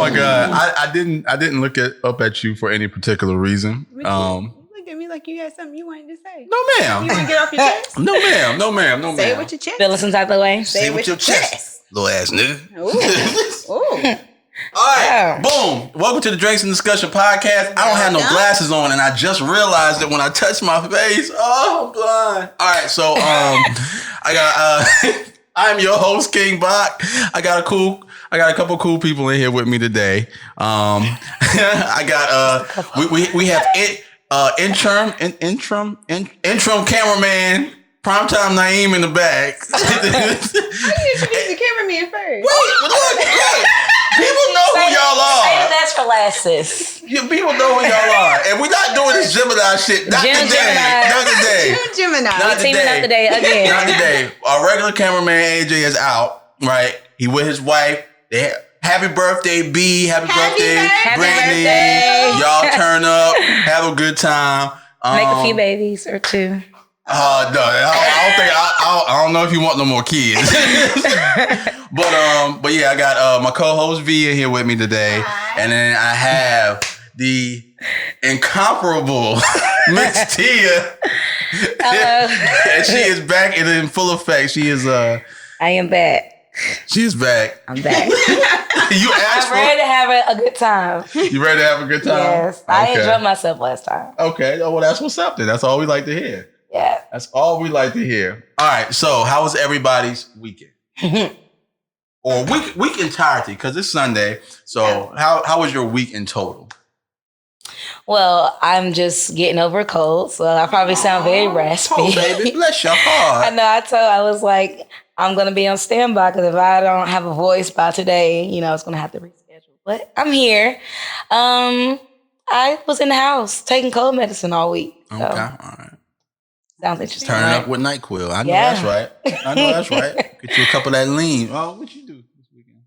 my God. I didn't look up at you for any particular reason. You looked at me like you had something you wanted to say. No, ma'am. You want to get off your chest? No, ma'am. No, ma'am. No, ma'am. Say it with your chest. Feeling some type of way. Say it with your chest. Little ass nigga. Ooh. Ooh. All right, boom. Welcome to the Drinks and Discussion podcast. I don't have no glasses on, and I just realized that when I touch my face, oh, I'm blind. All right, so I got I'm your host, KvngBak. I got a couple cool people in here with me today. I got we have interim cameraman. Primetime Naeem in the back. How do you introduce the cameraman first? Look. People know who y'all are. Say that's for last, sis. People know who y'all are. And we're not doing this Gemini shit. Not today. June Gemini. Not today again. Not today. Our regular cameraman AJ is out, right? He with his wife. Happy birthday, B. Happy birthday, Brittany. Y'all turn up. Have a good time. Make a few babies or two. No, I don't know if you want no more kids. but yeah, I got my co-host V in here with me today. Hi. And then I have the incomparable Miss Tia. Hello. And she is back and in full effect. She is I am back. She is back. I'm back. I'm ready to have a good time. You ready to have a good time? Yes. Okay. I enjoyed myself last time. Okay. Oh, well, that's what's up then. That's all we like to hear. Yeah. That's all we like to hear. All right. So how was everybody's weekend? Or week entirety, because it's Sunday. So how was your week in total? Well, I'm just getting over a cold, so I probably sound very raspy. Oh, baby, bless your heart. I know. I was like, I'm going to be on standby, because if I don't have a voice by today, it's going to have to reschedule. But I'm here. I was in the house taking cold medicine all week. So. Okay. All right. Sounds interesting. Turning up with NyQuil. I know that's right. Get you a couple of that lean. Oh, what you do this weekend?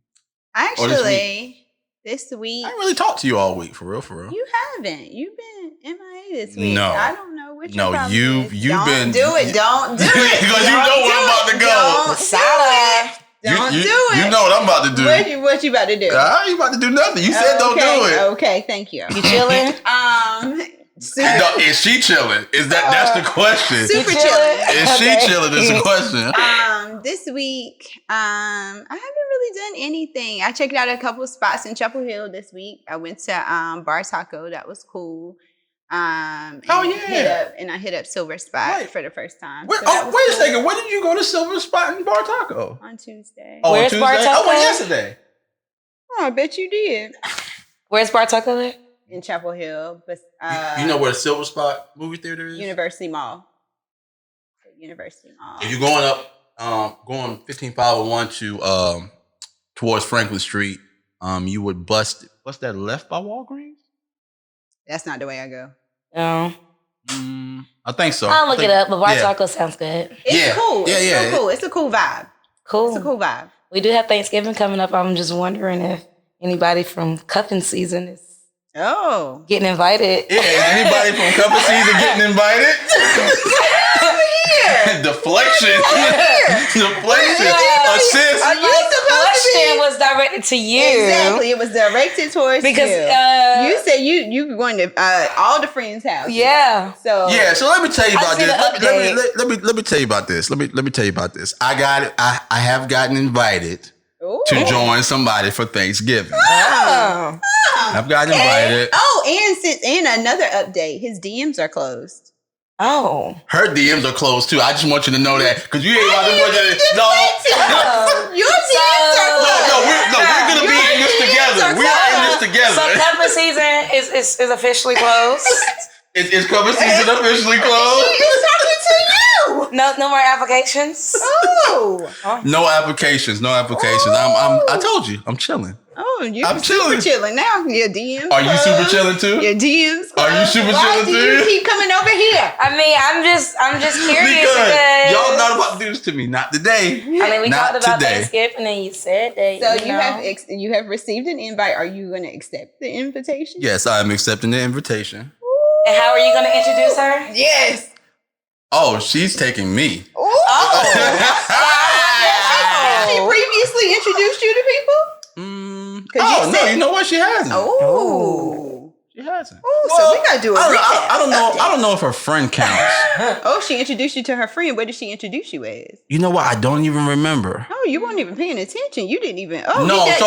Actually, this week. I didn't really talk to you all week, for real. You haven't. You've been MIA this week. No. I don't know what you've been. Don't do it. Because you know where I'm about to go. Don't do it. You know what I'm about to do. What you about to do? You about to do nothing. You said don't do it. Okay, thank you. You chilling? Is she chilling? That's the question? Super chilling. Is she chilling? Is the question. This week, I haven't really done anything. I checked out a couple of spots in Chapel Hill this week. I went to Bar Taco. That was cool. I hit up Silver Spot for the first time. Wait a second. When did you go to Silver Spot and Bar Taco? On Tuesday. Oh, Where's Bar Taco? I went yesterday. Oh, I bet you did. Where's Bar Taco at? In Chapel Hill. But, you know where the Silver Spot movie theater is? University Mall. If you're going up, going 15501 to towards Franklin Street, you would bust that left by Walgreens? That's not the way I go. No. I think so. I'll look it up, but Bar Taco sounds good. It's cool. It's so cool. It's a cool vibe. Cool. It's a cool vibe. We do have Thanksgiving coming up. I'm just wondering if anybody from cuffing season is getting invited. Yeah, anybody from cuffing season getting invited? Deflection. Assist. The question was directed to you. Exactly. It was directed towards because you. You said you were going to all the friends' house. Yeah. So let me tell you about this. Let me tell you about this. Let me tell you about this. I have gotten invited to join somebody for Thanksgiving. I've gotten invited. And another update. His DMs are closed. Oh. Her DMs are closed too. I just want you to know that because you ain't about to put that. Your DMs are closed. No, we're gonna be in this together. We are in this together. So cuffing season is officially closed. Is cuffing season officially closed? She's talking to you. No more applications. No applications. I told you, I'm chilling. I'm super chilling now. Your DMs. Are you super chilling too? Your DMs. Are you super chilling too? Why do you keep coming over here? I mean, I'm just curious because y'all not about to do this to me. Not today. I mean, we talked about Thanksgiving, and you said that. So you have received an invite. Are you going to accept the invitation? Yes, I am accepting the invitation. And how are you going to introduce her? Yes. Oh, she's taking me. Has she previously introduced you to people? No, you know what? She hasn't. Oh. She hasn't. Oh, so we gotta do a recap. I don't know if her friend counts. She introduced you to her friend. What did she introduce you as? You know what? I don't even remember. Oh, you weren't even paying attention. You didn't even. No. No. I'm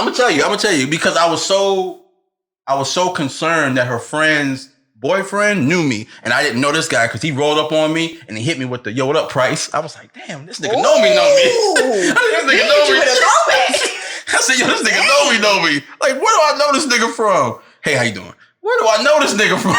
gonna tell you because I was so concerned that her friend's boyfriend knew me, and I didn't know this guy because he rolled up on me and he hit me with the "Yo, what up, Price?" I was like, "Damn, this nigga know me." I said, "Yo, this nigga know me. Like, where do I know this nigga from? Hey, how you doing? Where do I know this nigga from?"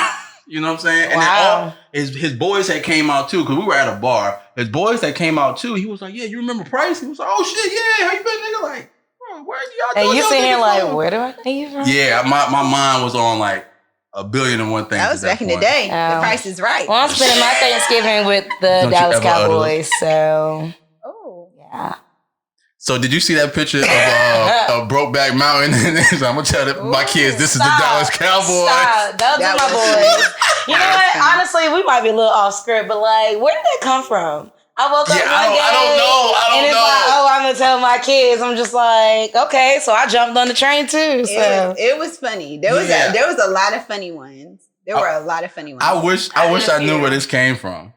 You know what I'm saying? Wow. And then his boys had came out too because we were at a bar. His boys had came out too. He was like, "Yeah, you remember Price?" He was like, "Oh shit, yeah. How you been, nigga?" Like, bro, where y'all? And you sitting here like, where do I know you from? Yeah, my mind was on like a billion and one things. That was back in the day. The Price is Right. Well, I'm spending my Thanksgiving with the Dallas Cowboys, so. Oh. Yeah. So did you see that picture of Brokeback Mountain? I'm gonna tell my kids this is the Dallas Cowboys. Stop. Those are my boys. You know what? Honestly, we might be a little off script, but like, where did that come from? I woke up one day. I don't know. And it's like, oh, I'm gonna tell my kids. I'm just like, okay, so I jumped on the train too. So it was funny. There was a lot of funny ones. There were a lot of funny ones. I wish I knew where this came from.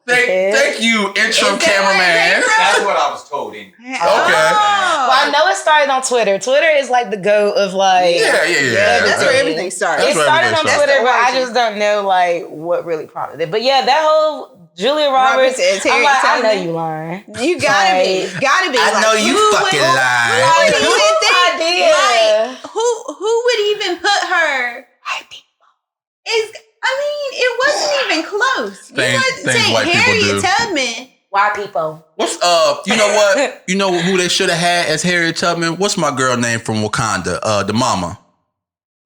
Thank you, interim cameraman. That's what I was told. Okay. Well, I know it started on Twitter. Twitter is like the go of like. Yeah. That's where everything started. It started on Twitter, but I just don't know like what really prompted it. But yeah, that whole Julia Roberts. I'm like, I know you lying. You gotta be. I know you fucking lying. Who would even put her? White people. It wasn't even close. Things white people do. Tubman. White people. What's you know what? You know who they should have had as Harriet Tubman? What's my girl name from Wakanda? The mama.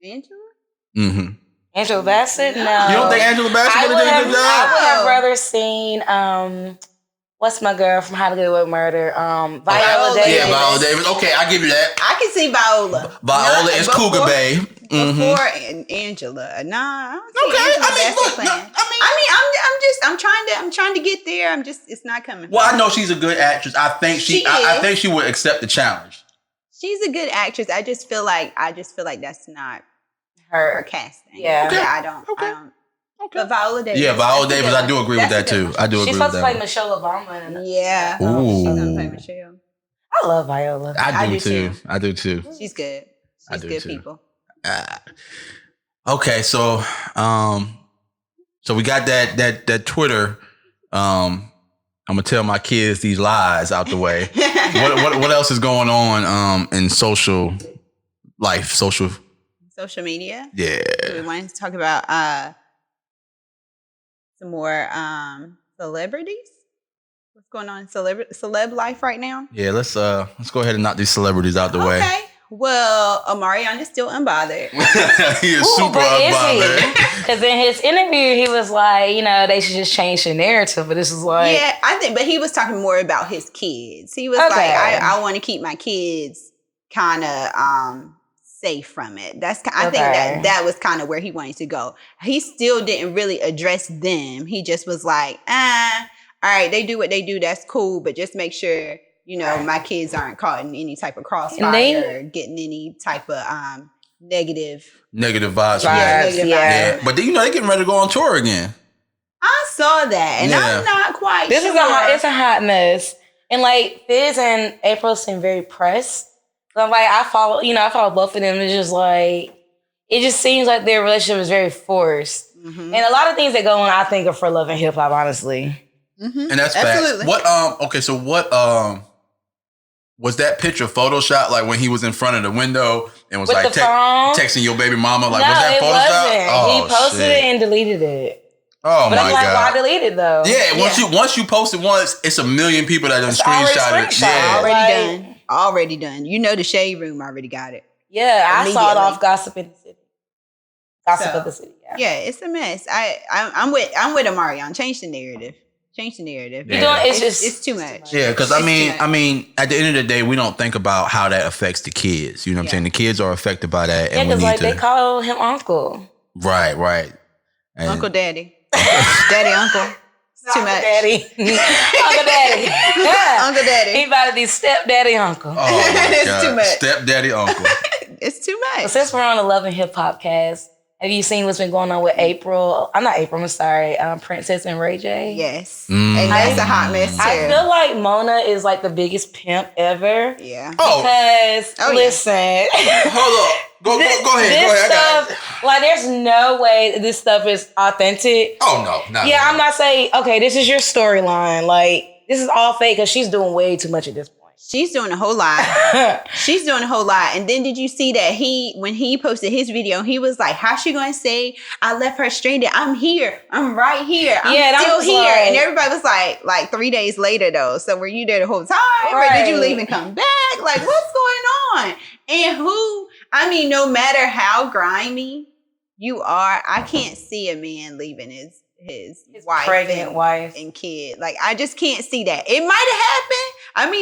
Angela? Mm-hmm. Angela Bassett? No. You don't think Angela Bassett would have done a good job? I would have rather seen what's my girl from How to Get Away with Murder? Viola Davis. Yeah, Viola Davis. Okay, I give you that. I can see Viola. Viola is Cougar Bay. Before Angela. Nah, I don't see Angela I'm trying to get there. It's not coming. Well, I know she's a good actress. I think she would accept the challenge. She's a good actress. I just feel like that's not her casting. Yeah. Okay. I don't. Okay. But Viola Davis. Yeah, Viola Davis. I do agree with that too. I do agree with that. She's supposed to play Michelle Obama. Yeah. Ooh. She's gonna play Michelle. I love Viola. I do too. I do too. She's good. She's good people. Okay, so we got that Twitter. I'm gonna tell my kids these lies out the way. What else is going on in social life, social media? Yeah. We wanted to talk about some more celebrities. What's going on in celeb life right now? Yeah, let's go ahead and knock these celebrities out the way. Okay. Well, Omarion is still unbothered. He is super unbothered. Because in his interview, he was like, they should just change the narrative. But this is like... Yeah, I think, but he was talking more about his kids. He was like, I want to keep my kids kind of safe from it. I think that was kind of where he wanted to go. He still didn't really address them. He just was like, all right, they do what they do. That's cool. But just make sure... my kids aren't caught in any type of crossfire or getting any type of negative vibes. Yeah. But then, they're getting ready to go on tour again. I saw that, and I'm not quite sure. It's a hot mess. And like Fizz and April seem very pressed. So I'm like, I follow both of them. It's just like, it just seems like their relationship is very forced. Mm-hmm. And a lot of things that go on, I think, are for love and hip hop, honestly. Mm-hmm. And that's facts. What was that picture Photoshop, like when he was in front of the window and was with like texting your baby mama? Like, was that Photoshop? No, he posted it and deleted it. Oh, my God. But I'm like, why delete it though? Yeah, once you post it once, it's a million people that done screenshot it. Yeah. Already done. The Shade Room already got it. Yeah, I saw it off Gossip in the City. Of the City, yeah. It's a mess. I'm with Omarion. Change the narrative. Yeah. It's too much. Yeah, because I mean, at the end of the day, we don't think about how that affects the kids. You know what I'm saying? The kids are affected by that. Yeah, because they call him uncle. Right. And Uncle Daddy. Daddy Uncle. Too much. Daddy. Uncle Daddy. Yeah. Uncle Daddy. He about to be stepdaddy uncle. Oh my It's God. too much. Stepdaddy uncle. It's too much. So since we're on the Love and Hip Hop cast, have you seen what's been going on with April? I'm not April, I'm sorry. Princess and Ray J. Yes. And that's a hot mess too. I feel like Mona is like the biggest pimp ever. Yeah. Because listen. Hold up. Go ahead. Go ahead. Stuff, like, there's no way this stuff is authentic. Oh no. Yeah, I'm not saying, okay, this is your storyline. Like, this is all fake because she's doing way too much at this point. She's doing a whole lot. She's doing a whole lot. And then did you see that when he posted his video, he was like, how's she going to say, I left her stranded? I'm here. I'm right here. I'm still here. Like, and everybody was like 3 days later though. So were you there the whole time? Right. Or did you leave and come back? Like, what's going on? And no matter how grimy you are, I can't see a man leaving his wife, pregnant wife and kid. Like, I just can't see that. It might have happened.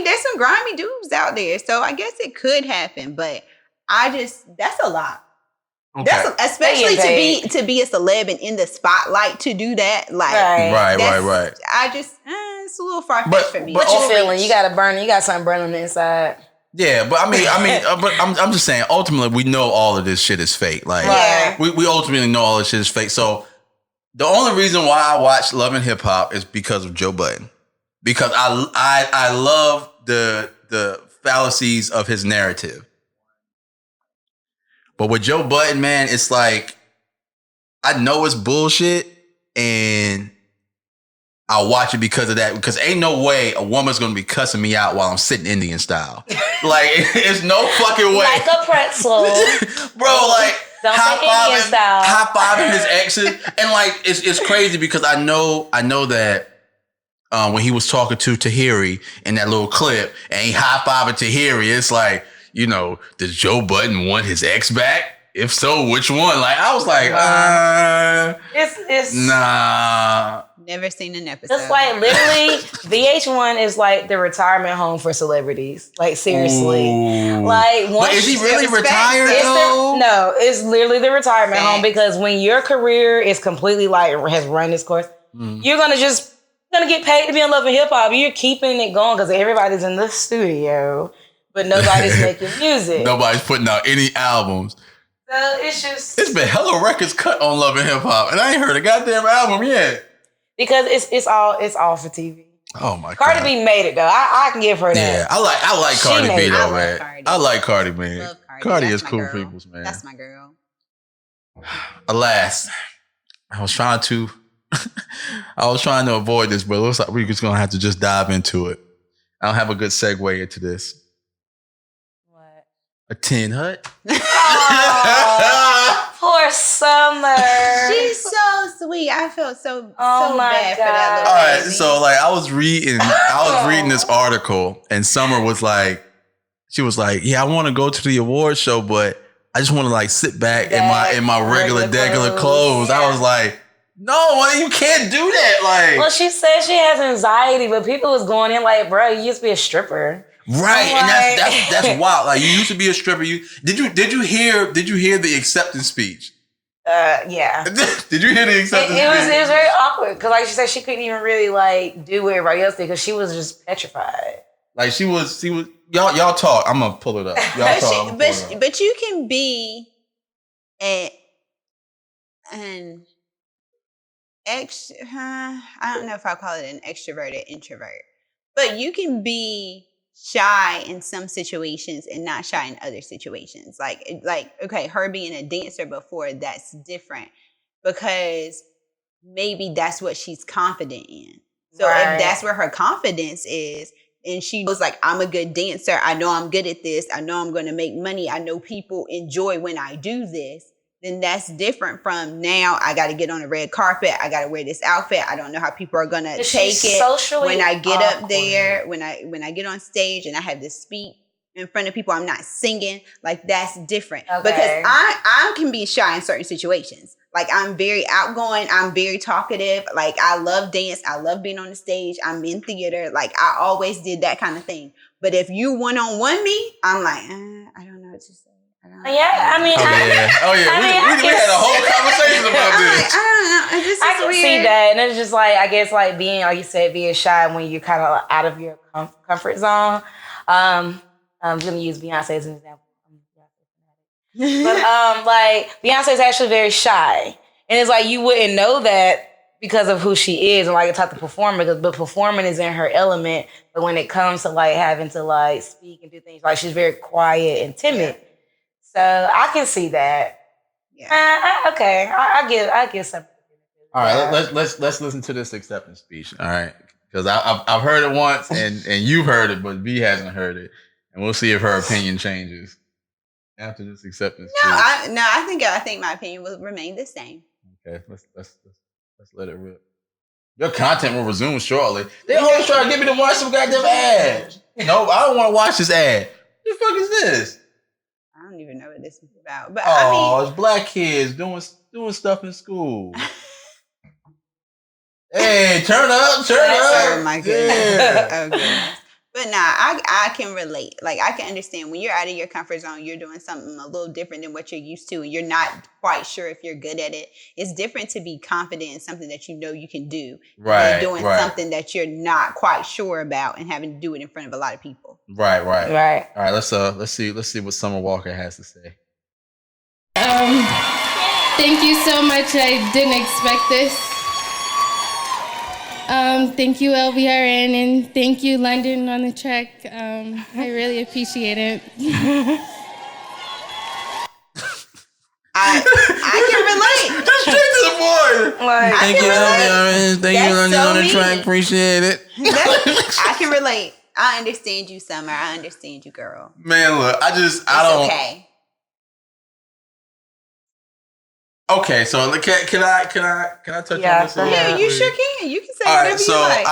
There's some grimy dudes out there, so I guess it could happen. But that's a lot. Okay. That's especially to be a celeb and in the spotlight to do that. Like, right. It's a little far fetched for me. What you feeling? You got something burning on the inside. Yeah, but but I'm just saying. Ultimately, we know all of this shit is fake. Like, we ultimately know all this shit is fake. So the only reason why I watch Love and Hip Hop is because of Joe Budden, because I love the fallacies of his narrative. But with Joe Budden, man, it's like, I know it's bullshit, and I'll watch it because of that. Because ain't no way a woman's gonna be cussing me out while I'm sitting Indian style. Like, it's no fucking way. Like a pretzel. Bro, like, high fiving his exes. And like, it's crazy because I know that when he was talking to Tahiri in that little clip and he high fiving Tahiri, it's like, does Joe Budden want his ex back? If so, which one? Like, I was like, it's nah. Never seen an episode. It's like, literally, VH1 is like the retirement home for celebrities. Like, seriously. Ooh. Like, but is he really retired though? No, it's literally the retirement home, because when your career is completely has run its course, you're gonna get paid to be in Love and Hip Hop. You're keeping it going because everybody's in the studio, but nobody's making music. Nobody's putting out any albums. So it's been hella records cut on Love and Hip Hop, and I ain't heard a goddamn album yet. Because it's all for TV. Oh my God. Cardi B made it though. I can give her that. Yeah, I like Cardi B though, man. Cardi. I like Cardi, man. Love Cardi. Cardi That's is my cool girl. peoples, man. That's my girl. Alas, I was trying to avoid this, but it looks like we're just gonna have to just dive into it. I don't have a good segue into this. What? A tin hut. Poor Summer. She's so sweet. I felt so bad for that little All right, baby. so like I was reading this article, and Summer was like, she was like, yeah, I want to go to the award show, but I just want to like sit back in my regular clothes. Yeah. I was like, no, you can't do that. Like, well, she said she has anxiety, but people was going in like, bro, you used to be a stripper. Right, and that's wild. Like, you used to be a stripper. Did you hear the acceptance speech? Yeah. Did you hear the acceptance speech? It was very awkward because, like she said, she couldn't even really like do what everybody else did because she was just petrified. Like she was. Y'all talk. I'm gonna pull it up. Y'all talk. But you can be an I don't know if I'll call it an extroverted introvert, but you can be shy in some situations and not shy in other situations. Like, okay, her being a dancer before, that's different because maybe that's what she's confident in. So if that's where her confidence is, and she was like, I'm a good dancer, I know I'm good at this, I know I'm going to make money, I know people enjoy when I do this, then that's different from now I got to get on a red carpet, I got to wear this outfit, I don't know how people are going to take it when I get up there, when I get on stage and I have to speak in front of people, I'm not singing. Like, that's different. Okay. Because I can be shy in certain situations. Like, I'm very outgoing, I'm very talkative, like I love dance, I love being on the stage, I'm in theater, like I always did that kind of thing. But if you one-on-one me, I'm like, I don't know what to say. I Yeah, I mean, we had a whole conversation about this. I can see that, and it's just like, I guess, like being, like you said, being shy when you're kind of out of your comfort zone. I'm gonna use Beyonce as an example. But like Beyonce is actually very shy, and it's like you wouldn't know that because of who she is and like a type of performer. But performing is in her element. But when it comes to like having to like speak and do things, like she's very quiet and timid. Yeah. So I can see that. Yeah. Okay. I give something. All right. Let's listen to this acceptance speech. All right, because I've heard it once and you've heard it, but V hasn't heard it, and we'll see if her opinion changes after this acceptance speech. I think my opinion will remain the same. Okay. Let's let it rip. Your content will resume shortly. They always try to get me to watch some goddamn ad. No, I don't want to watch this ad. What the fuck is this? I don't even know what this is about. But it's black kids doing stuff in school. Hey, turn up. Oh my goodness. Yeah. Oh goodness. But I can relate. Like, I can understand when you're out of your comfort zone, you're doing something a little different than what you're used to, and you're not quite sure if you're good at it. It's different to be confident in something that you know you can do, than doing something that you're not quite sure about and having to do it in front of a lot of people. Right. All right, let's see what Summer Walker has to say. Thank you so much. I didn't expect this. Thank you, LVRN, and thank you, London, on the track. I really appreciate it. I can relate. Just straight to the point. Thank you, LVRN. Thank you, London, on the track. Appreciate it. I can relate. I understand you, Summer. I understand you, girl. Man, look, I don't. Okay. Okay, so can I touch on this? Yeah, you sure can. You can say all whatever right, so you like.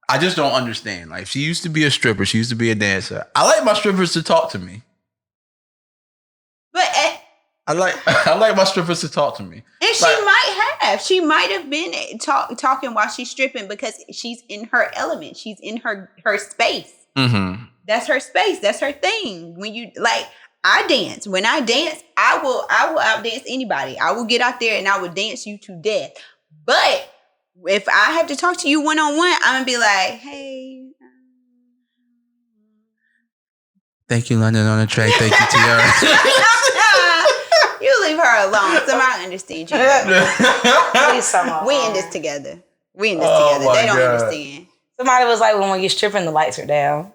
I just don't understand. Like, she used to be a stripper. She used to be a dancer. I like my strippers to talk to me. But I like my strippers to talk to me. And she might have been talking while she's stripping because she's in her element. She's in her space. Mm-hmm. That's her space. That's her thing. When you like. I dance. When I dance, I will outdance anybody. I will get out there and I will dance you to death. But if I have to talk to you one-on-one, I'm going to be like, hey. Thank you, London, on the track. Thank you, Tiara. You leave her alone. Somebody understand you. We in this together. They don't understand. Somebody was like, when you're stripping, the lights are down.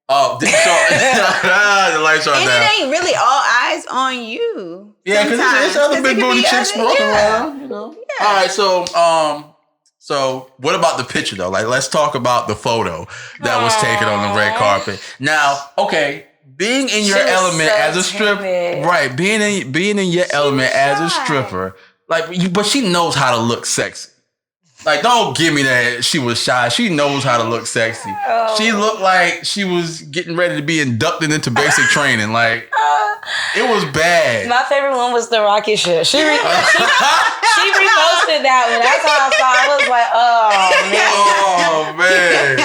Oh, so the lights are down. And it ain't really all eyes on you. Yeah, because there's other big booty chicks walking around, you know. Yeah. All right, so what about the picture though? Like, let's talk about the photo that was taken on the red carpet. Now, okay, being in your element as a stripper, right? Being in your element as a stripper, but she knows how to look sexy. Like, don't give me that she was shy. She knows how to look sexy. Oh. She looked like she was getting ready to be inducted into basic training. Like, it was bad. My favorite one was the rocket ship. She reposted that one. That's how I saw it. I was like, oh, man.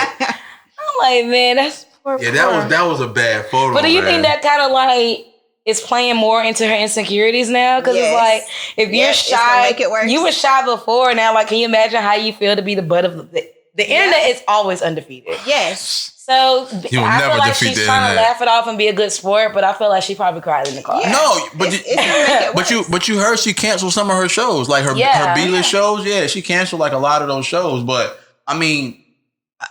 I'm like, man, that's poor. Yeah, that was a bad photo. But do you think that kind of like is playing more into her insecurities now? Because it's like, if you're shy, you were shy before. Now, like, can you imagine how you feel to be the butt of the internet is always undefeated. Yes. So I feel like she's trying to laugh it off and be a good sport, but I feel like she probably cried in the car. Yeah. No, but you heard she canceled some of her shows, like her B-list shows. Yeah, she canceled like a lot of those shows. But I mean,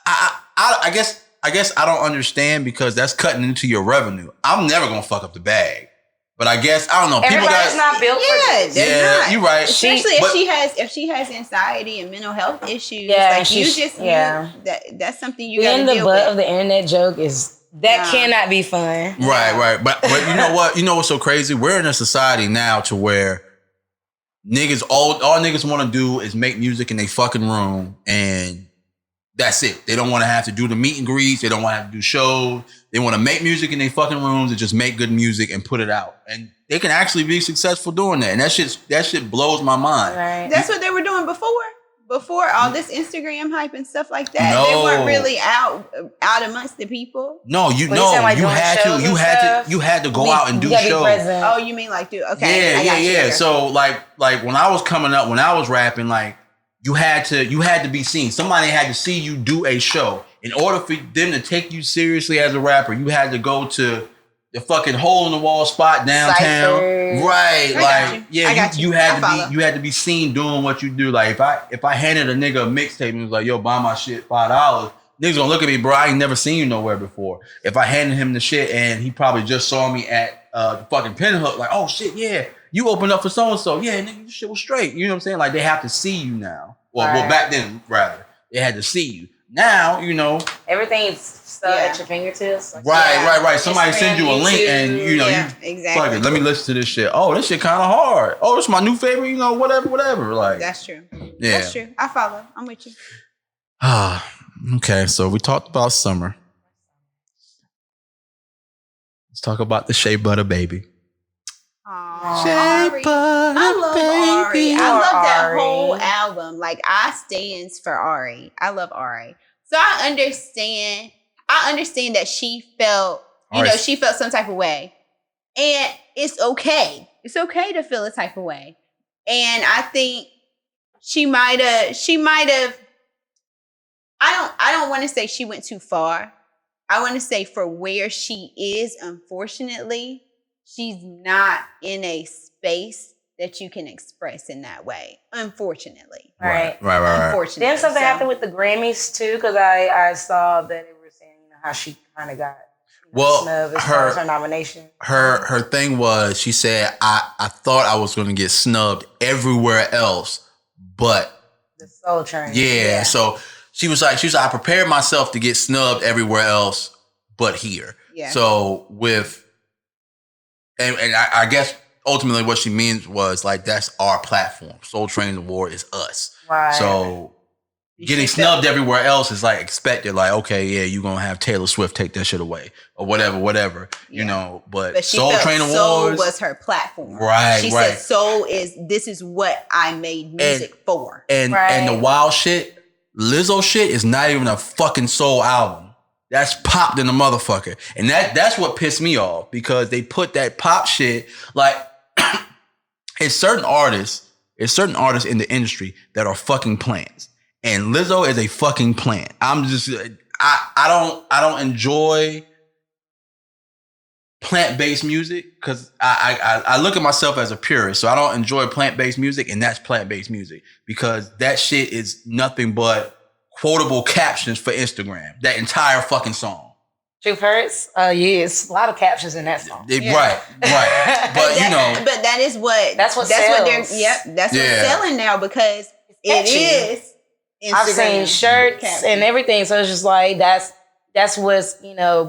I guess I don't understand because that's cutting into your revenue. I'm never gonna fuck up the bag. But I guess I don't know. Everybody's not built for this. Yeah, you're right. Especially if she has anxiety and mental health issues. Yeah, like that's something you got to deal with. Being the butt of the internet joke is cannot be fun. Right. But you know what? You know what's so crazy? We're in a society now to where all niggas want to do is make music in their fucking room and that's it. They don't want to have to do the meet and greets. They don't want to have to do shows. They want to make music in their fucking rooms and just make good music and put it out. And they can actually be successful doing that. And that shit blows my mind. Right. That's what they were doing before. before all this Instagram hype and stuff like that, they weren't really out amongst the people. No, you had to go out and do shows. Oh, you mean like okay? Yeah. So like when I was coming up, when I was rapping, like you had to be seen. Somebody had to see you do a show. In order for them to take you seriously as a rapper, you had to go to the fucking hole in the wall spot downtown. Cypher. Right. You had to be seen doing what you do. Like if I handed a nigga a mixtape and was like, yo, buy my shit $5, niggas gonna look at me, bro. I ain't never seen you nowhere before. If I handed him the shit and he probably just saw me at the fucking Pinhook, like, oh shit, yeah, you opened up for so and so. Yeah, nigga, your shit was straight. You know what I'm saying? Like they have to see you now. Well, back then rather. They had to see you. Now, you know, everything's still at your fingertips. Like, right. Somebody send you a link and you know, exactly. Fuck it, let me listen to this shit. Oh, this shit kind of hard. Oh, this is my new favorite. You know, whatever. Like that's true. Yeah, that's true. I follow. I'm with you. Okay. So we talked about summer. Let's talk about the Shea Butta Baby. Shea Butta I love Ari. I love that whole album. Like I stands for Ari. I love Ari. So I understand that she felt, she felt some type of way. And it's okay. It's okay to feel a type of way. And I think she might have I don't want to say she went too far. I want to say for where she is, unfortunately, she's not in a space that you can express in that way, unfortunately. Right. Unfortunately. Then something happened with the Grammys too, because I saw that they were saying how she kind of got snubbed as far as her nomination. Her thing was, she said, I thought I was going to get snubbed everywhere else, but the Soul Train. Yeah. So she was like, I prepared myself to get snubbed everywhere else, but here. Yeah. So and I guess ultimately what she means was like, that's our platform. Soul Train Award is us. Right. So getting snubbed everywhere else is like expected. Like, okay, yeah, you're going to have Taylor Swift take that shit away or whatever, you know, but Soul Train Awards. Soul was her platform. Right. She said this is what I made music for. And the wild shit, Lizzo shit is not even a fucking soul album. That's popped in the motherfucker. And that's what pissed me off, because they put that pop shit, like, it's certain artists in the industry that are fucking plants. And Lizzo is a fucking plant. I don't enjoy plant-based music because I look at myself as a purist. So I don't enjoy plant-based music, and that's plant-based music, because that shit is nothing but quotable captions for Instagram. That entire fucking song. Truth Hurts? Yes. A lot of captions in that song. Right. But but that's what sells. That's what's selling now, because it is Instagram. I've seen shirts and everything. So it's just like, that's what's,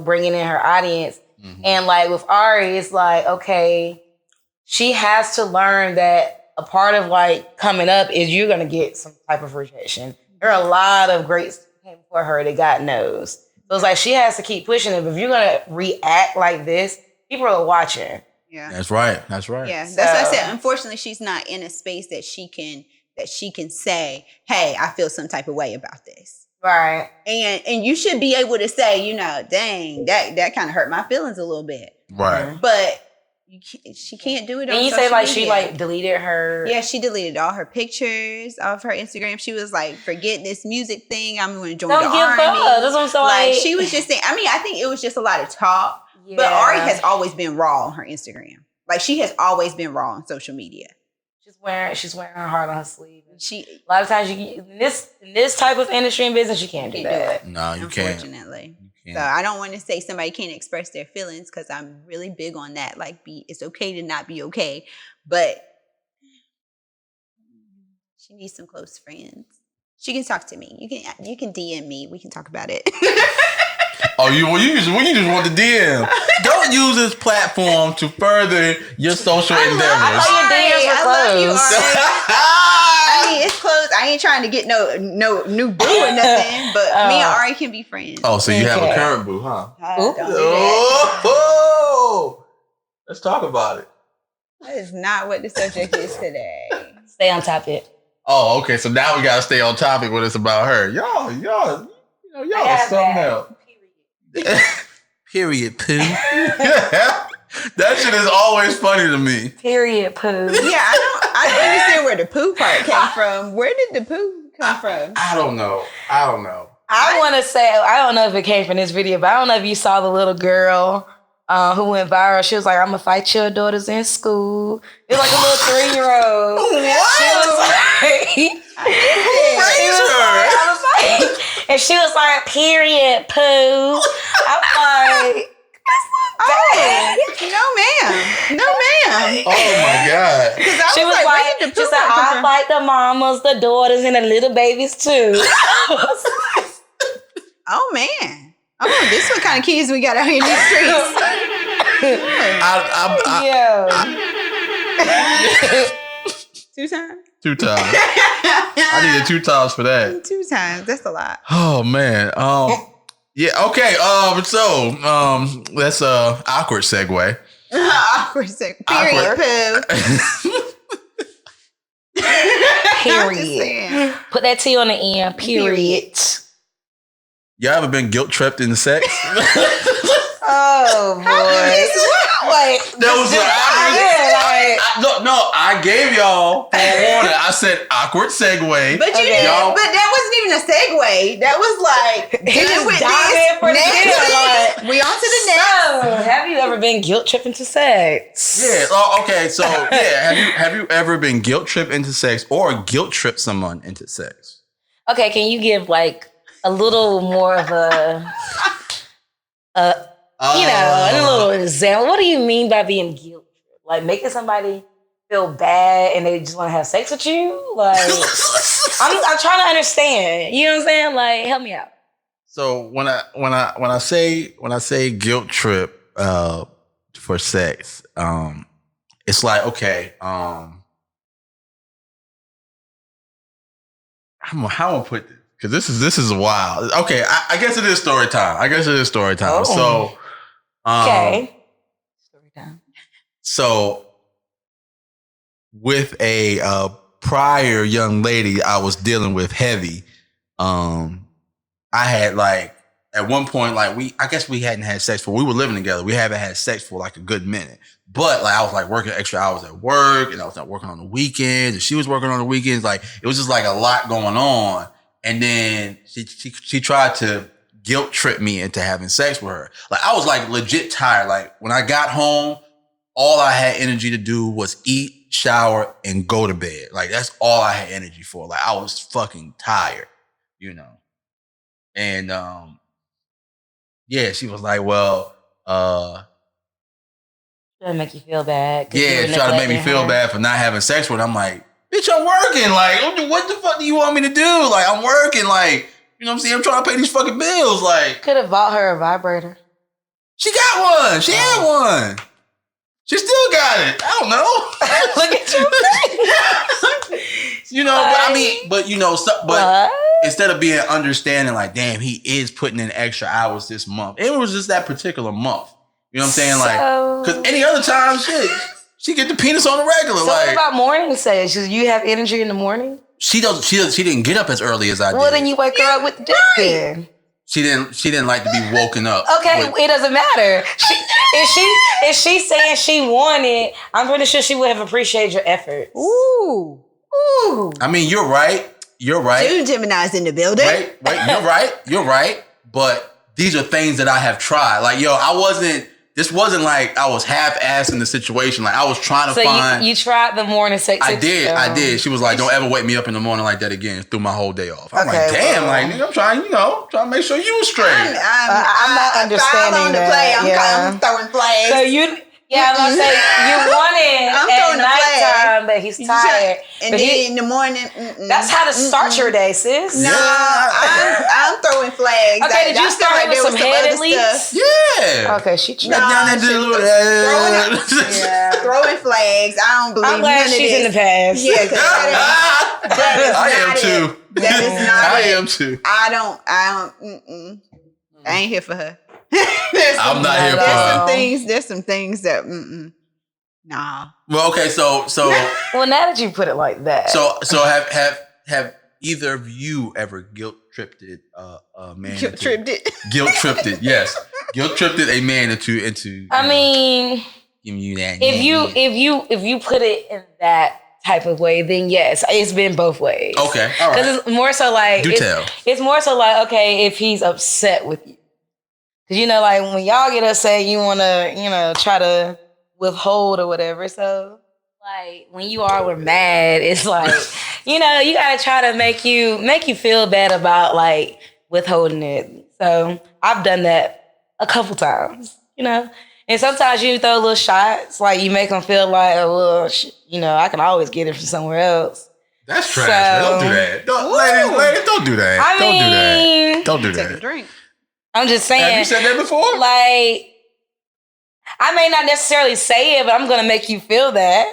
bringing in her audience. Mm-hmm. And like with Ari, it's like, okay, she has to learn that a part of like coming up is you're going to get some type of rejection. There are a lot of greats came for her that God knows. So it's like she has to keep pushing it. But if you're going to react like this, people are watching. Yeah. That's right. Yeah. That's what I said. Unfortunately, she's not in a space that she can say, hey, I feel some type of way about this. Right. And you should be able to say, dang, that kind of hurt my feelings a little bit. Right. But she can't do it on social media. And you say like she like deleted her. Yeah, she deleted all her pictures off her Instagram. She was like, forget this music thing. I'm going to join the army. That's what I'm saying. Like she was just saying, I think it was just a lot of talk. Yeah. But Ari has always been raw on her Instagram. Like she has always been raw on social media. She's wearing her heart on her sleeve. A lot of times in this type of industry and business, you can't do that. No, you can't. Unfortunately. So I don't want to say somebody can't express their feelings, because I'm really big on that. Like, it's okay to not be okay, but she needs some close friends. She can talk to me. You can DM me. We can talk about it. You just want the DM. Don't use this platform to further your social endeavors. I love you, Ari. It's close. I ain't trying to get no new boo or nothing, but me and Ari can be friends. Oh, so you have a current boo, huh? Don't do that. Let's talk about it. That is not what the subject is today. Stay on topic. Oh, okay. So now we gotta stay on topic when it's about her. Y'all are something else. Period poo. That shit is always funny to me. Period poo. Yeah, I don't understand where the poo part came from. Where did the poo come from? I don't know. I want to say, I don't know if it came from this video, but I don't know if you saw the little girl who went viral. She was like, I'm going to fight your daughters in school. It was like a little 3-year-old. What? She was like, and she was like, period poo. I'm like, no, ma'am. Oh my God. She was like, she said, I fight the mamas, the daughters, and the little babies too. Oh man. Oh, this what kind of kids we got out here in these streets. Two times? 2 times. I needed 2 times for that. 2 times. That's a lot. Oh man. Yeah. Okay. So that's a awkward segue. Awkward segue. Period. Poo. Period. Put that T on the end. Period. Y'all ever been guilt tripped in sex? Oh boy. Wait. That was I gave y'all a warning. I said awkward segue. But but that wasn't even a segue. That was like dealing with this. We on to the next. So, have you ever been guilt tripped into sex? Yeah. Oh, okay. So yeah, have you ever been guilt tripped into sex or guilt tripped someone into sex? Okay, can you give like a little more of a little example? What do you mean by being guilt tripped? Like making somebody feel bad and they just want to have sex with you? Like I'm trying to understand. You know what I'm saying? Like help me out. So when I say guilt trip for sex, it's like okay, how am I put this? Because this is wild. Okay, I guess it is story time. Oh. So Okay. Story time. So with a prior young lady I was dealing with heavy, I had like at one point like we hadn't had sex we were living together. We haven't had sex for like a good minute. But like I was like working extra hours at work and I was like working on the weekends and she was working on the weekends. Like it was just like a lot going on. And then she tried to guilt trip me into having sex with her. Like I was like legit tired. Like when I got home, all I had energy to do was eat, shower, and go to bed. Like that's all I had energy for. Like I was fucking tired, you know. And she was like, well, trying to make you feel bad. Yeah, trying to make me feel bad for not having sex with her. I'm like, bitch, I'm working. Like, what the fuck do you want me to do? Like, I'm working. Like, you know what I'm saying? I'm trying to pay these fucking bills. Like, could have bought her a vibrator. She got one. She had one. She still got it. I don't know. Look at your face. You know, but instead of being understanding, like, damn, he is putting in extra hours this month. It was just that particular month. You know what I'm saying? Like, because any other time, shit, she get the penis on the regular. So like, what about morning sex? Do you have energy in the morning? She didn't get up as early as I did. Well, then you wake her up with the dick then. She didn't like to be woken up. Okay, it doesn't matter. If she's saying she wanted, I'm pretty sure she would have appreciated your effort. Ooh. I mean, you're right. Two Gemini's in the building. Wait, you're right. But these are things that I have tried. Like, this wasn't like I was half-assed in the situation. Like I was trying to find. So you tried the morning sex. I did. She was like, "Don't ever wake me up in the morning like that again." Threw my whole day off. I'm like, "Damn!" Like, nigga, I'm trying to make sure you was straight. I'm not understanding that. I'm throwing flags. So I'm gonna say you wanted at nighttime, but he's tired. And then in the morning, that's how to start your day, sis. No, I'm throwing flags. Okay, did you start with some head at least? Yeah. Okay, she tried. Throwing flags. I don't believe. I'm glad she's in the past. Yeah, I am too. That is not. I am too. I don't. I ain't here for her. I'm not here for her. There's some things that Nah. Well, okay, so Well, now that you put it like that. so have either of you ever guilt tripped a man? Guilt tripped it. Guilt tripped it, yes. Guilt tripped a man into. I mean, giving you that. If you put it in that type of way, then yes, it's been both ways. Okay, all right. Because it's more so like it's more so like, okay, if he's upset with you, because like when y'all get upset, you want to try to withhold or whatever. So like when you are mad, it's like you gotta try to make you feel bad about like withholding it. So I've done that a couple times, And sometimes you throw little shots, like you make them feel like, oh, well, I can always get it from somewhere else. That's trash. Man. Don't do that. Ladies, don't do that. Don't do that. Take a drink. I'm just saying. Have you said that before? Like, I may not necessarily say it, but I'm going to make you feel that.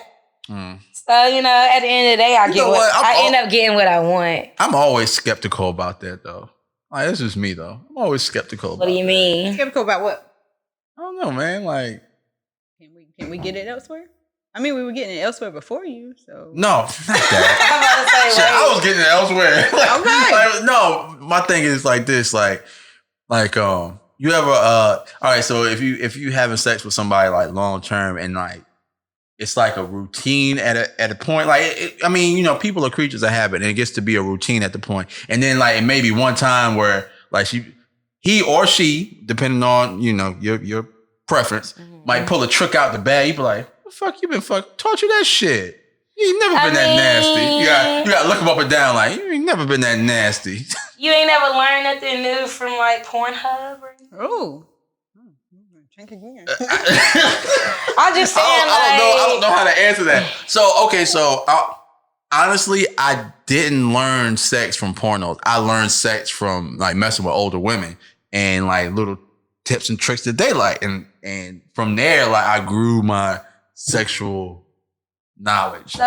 So, at the end of the day, I end up getting what I want. I'm always skeptical about that, though. Like, that's just me, though. I'm always skeptical. What do you mean? Skeptical about what? I don't know, man. Like, can we get it elsewhere? I mean, we were getting it elsewhere before you, so no, not that. I was getting it elsewhere. Okay. No, my thing is like this. Like, you ever? All right. So if you having sex with somebody like long term and like it's like a routine at a point. Like, people are creatures of habit, and it gets to be a routine at the point. And then like it may be one time where like he or she, depending on, your preference, might pull a trick out the bag. You be like, what the fuck you been taught you that shit? You ain't never been that nasty. You got to look them up and down like, you ain't never been that nasty. You ain't never learned nothing new from like Pornhub or anything? Oh. Drink again. I'm just saying I don't know how to answer that. So, okay, honestly, I didn't learn sex from pornos. I learned sex from like messing with older women and like little tips and tricks that they like. And from there, like I grew my sexual knowledge. So,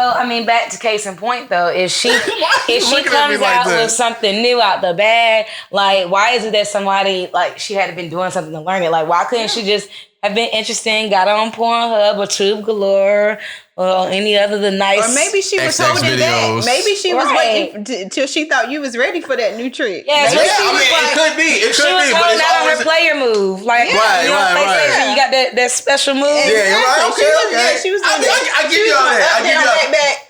back to case in point though, if she comes out with something new out the bag, like why is it that somebody like she had been doing something to learn it? Like why couldn't she just have been interested and got on Pornhub or Tube Galore or any other the nice... Or maybe she was holding back. Maybe she was waiting till she thought you was ready for that new trick. Yeah, it could be. It could be. She was holding out on her player move. Like, PlayStation, you got that special move. Yeah, exactly. Okay. She was doing I give you all that. I give you all that.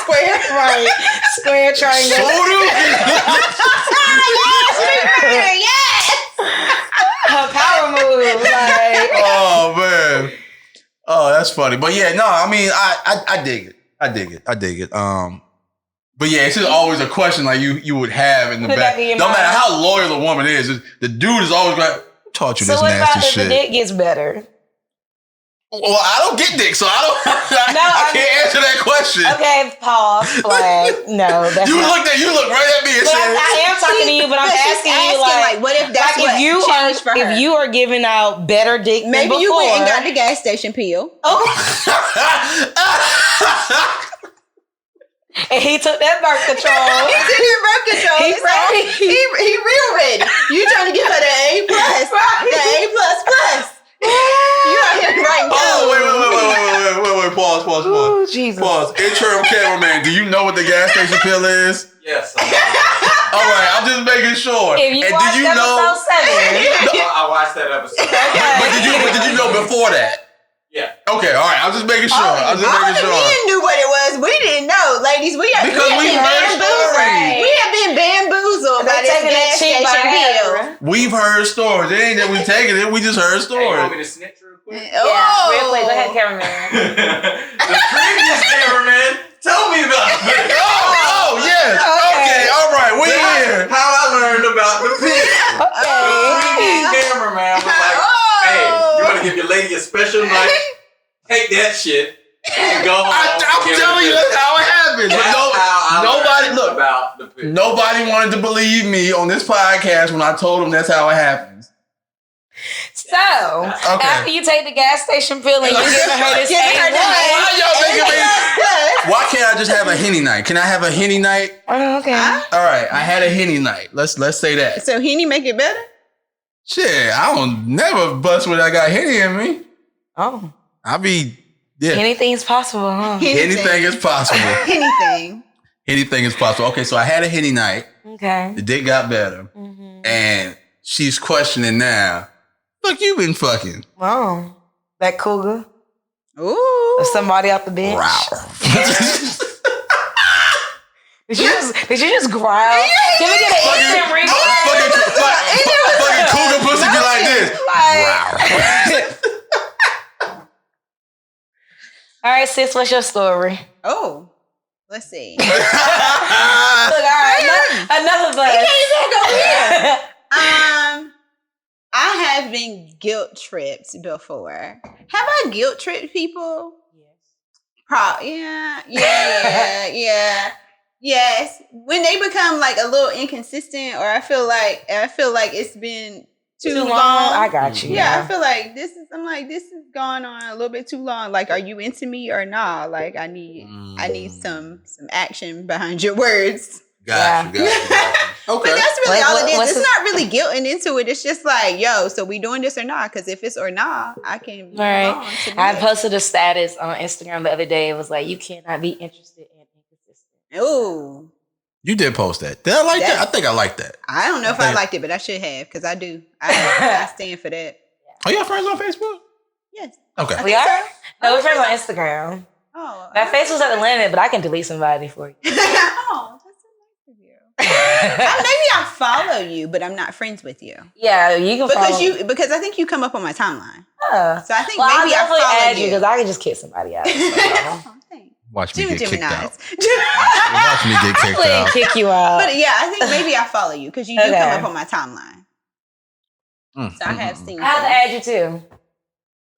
Square. Right. Square, triangle. Yes. Her power move. Like. Oh, man. Oh, that's funny. But yeah, no, I dig it. I dig it. But yeah, it's just always a question like you would have in the back. No matter how loyal the woman is, the dude is always like, who taught you this nasty shit? So what about if the dick gets better? Well, I don't get dick, so I can't answer that question. Okay, pause. Flag. No, that's you look right at me and said, I am talking to you, but I'm asking you like what if that's like if you are giving out better dick maybe than before, you went and got the gas station pill. Okay. And he took that birth control. He took that birth control. He ready. He real ready. You trying to give her the A+, the A++. You out here writing code. Wait. Pause. Ooh, Jesus. Pause. Interim cameraman, do you know what the gas station pill is? Yes. All right, I'm just making sure. If you watched episode 7. I watched that episode. But did you know before that? Yeah. Okay, all right. I'm just making sure. All the men knew what it was. We didn't know, ladies. We have been bamboozled. We have been bamboozled by this gas station pill. We've heard stories. It ain't that we taking it. We just heard stories. Hey, you want me to snitch real quick? Yeah, real quick. Go ahead, cameraman. The previous cameraman told me about it. Oh, yes. Okay, all right. We here. How I learned about the pill. The previous cameraman was like, hey, you want to give your lady a special night? Take that shit and go home. I'm telling you, that's how it happened. Nobody wanted to believe me on this podcast when I told them that's how it happens. So, after you take the gas station pill and you're giving her this why can't I just have a Henny night? Can I have a Henny night? Oh, okay. All right, I had a Henny night. Let's say that. So Henny make it better? Shit, I don't never bust when I got Henny in me. Oh. I be Yeah. Anything's possible, huh? Anything is possible. Anything is possible. Okay, so I had a Henny night. Okay. The dick got better. And she's questioning now. Look, you been fucking. Oh, that cougar. Ooh. Or somebody off the bench. Did you just growl? Can we get an instant replay? Fucking cougar pussy be like this. All right, sis, what's your story? Oh, let's see. Look, all right, enough of us. I have been guilt tripped before. Have I guilt tripped people? Yes. Yes. When they become like a little inconsistent, or I feel like it's been too long. I got you. Yeah, I feel like this is going on a little bit too long. Like, are you into me or not? Like, I need some action behind your words. Got you. Okay. But that's really all it is. It's not really guilting into it. It's just like, yo, so we doing this or not? Because if it's or not, I can move on to I posted a status on Instagram the other day. It was like, you cannot be interested in inconsistent. Ooh. You did post that. Did I like that? I think I like that. I don't know if I liked it, but I should have, because I do. I stand for that. Are y'all friends on Facebook? Yes. Okay. We are? No, we're friends on Instagram. Oh. My face was at the limit, but I can delete somebody for you. Oh, that's so nice of you. Maybe I follow you, but I'm not friends with you. Yeah, you can follow. Because I think you come up on my timeline. Oh. So I think I'll maybe I definitely follow add you because I can just kick somebody out. Watch me get kicked out. Watch me get kicked out. Kick you out. But yeah, I think maybe I follow you because you do come up on my timeline. So I have seen. I have to add you too.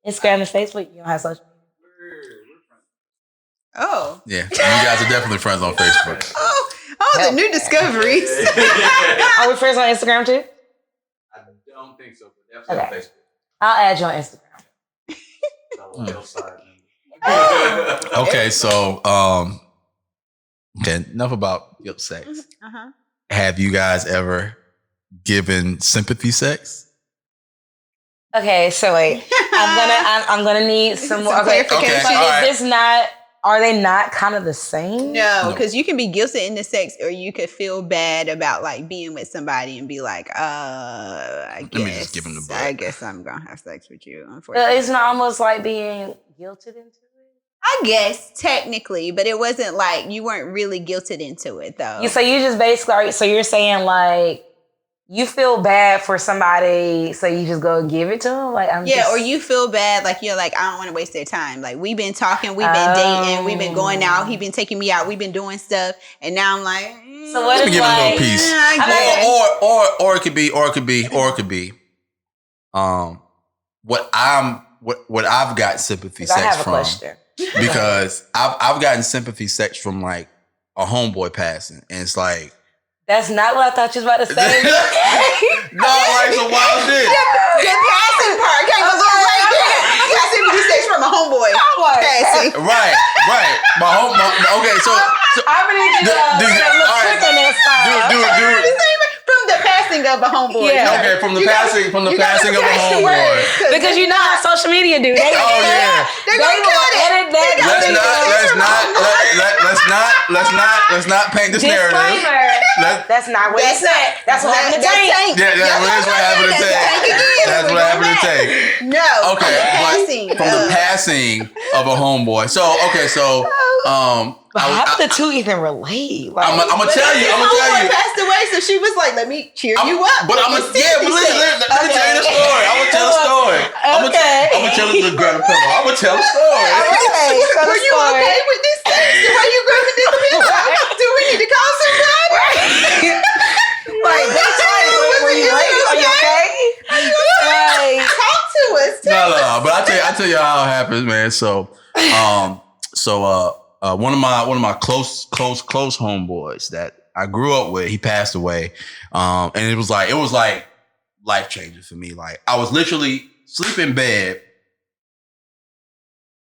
Instagram and Facebook. You don't have social media. Oh. Yeah, you guys are definitely friends on Facebook. The new discoveries. Are we friends on Instagram too? I don't think so, but definitely on Facebook. I'll add you on Instagram. Okay, so enough about guilt sex. Have you guys ever given sympathy sex? Okay, so wait. I'm gonna need some more clarification. Are they not kind of the same? No, because you can be guilty in the sex, or you could feel bad about like being with somebody and be like, I Let me just give him the butt. I guess I'm gonna have sex with you. Unfortunately, It's not almost like being guilted into it. I guess technically, but it wasn't like you weren't really guilted into it though. So you just basically, so you're saying like you feel bad for somebody, so you just go give it to them? Like or you feel bad, like you're like, I don't want to waste their time. Like we've been talking, we've been dating, we've been going out, he's been taking me out, we've been doing stuff, and now I'm like, so what if give it a little piece? Or it could be what I've got sympathy sex from. Because I've gotten sympathy sex from like a homeboy passing, and it's like, that's not what I thought you was about to say. No, like some wild shit. The passing part came a little right there. You got sympathy sex from a homeboy passing. Right. Okay, so I really from the passing of a homeboy. Yeah. Okay, from the passing of a homeboy. Because you know how social media do. They will edit that. Let's not paint this narrative. That's not what he said. That's what happened to Tank. That's what happened to Tank. That's what happened to Tank. No. Okay, from the passing of a homeboy. How do the two even relate? Like, I'm gonna tell you. Passed away, so she was like, "Let me cheer you up." But let me tell you the story. I'm gonna tell the story. I'm gonna tell it to Greta Pillow. I'm gonna tell the story. Okay, were you okay with this sex? The way you grabbing this pillow? Do we need to call somebody? Like, are you okay? Talk to us. No. But I tell you how it happens, man. So one of my close homeboys that I grew up with, he passed away. And it was like life changing for me. Like I was literally sleeping in bed.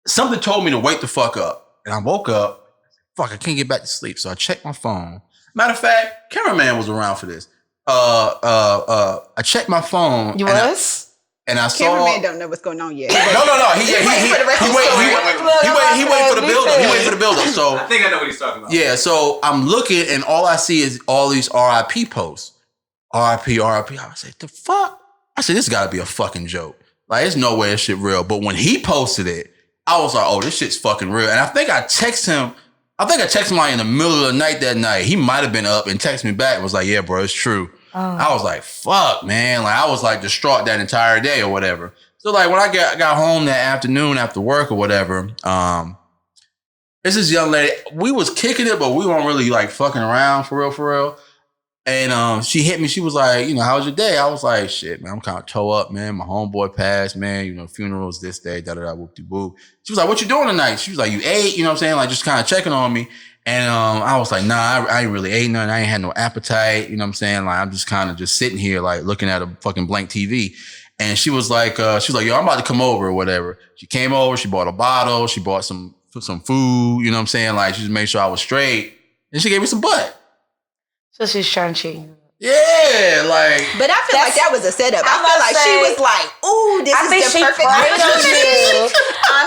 Something told me to wake the fuck up. And I woke up. Fuck, I can't get back to sleep. So I checked my phone. Matter of fact, cameraman was around for this. I checked my phone. You was? And I saw. Cameraman don't know what's going on yet. No. He He waiting for the build up. So I think I know what he's talking about. Yeah, so I'm looking and all I see is all these RIP posts. RIP. I said, the fuck? I said, this gotta be a fucking joke. Like, there's no way this shit real. But when he posted it, I was like, oh, this shit's fucking real. And I think I texted him like in the middle of the night that night. He might have been up and texted me back and was like, yeah, bro, it's true. I was like, fuck, man. Like, I was like distraught that entire day or whatever. So like when I got home that afternoon after work or whatever, it's this young lady. We was kicking it, but we weren't really like fucking around for real. And she hit me. She was like, how was your day? I was like, shit, man, I'm kind of toe up, man. My homeboy passed, man. Funerals this day, whoop-de-whoop. She was like, what you doing tonight? She was like, you ate? You know what I'm saying? Like, just kind of checking on me. And I was like, nah, I ain't really ate nothing. I ain't had no appetite. You know what I'm saying? Like, I'm just kind of just sitting here, like, looking at a fucking blank TV. And she was like, yo, I'm about to come over or whatever. She came over. She bought a bottle. She bought some food. You know what I'm saying? Like, she just made sure I was straight. And she gave me some butt. So she's trying to cheat you. Yeah, like. But I feel like that was a setup. I feel like she was like, ooh, this is the perfect opportunity.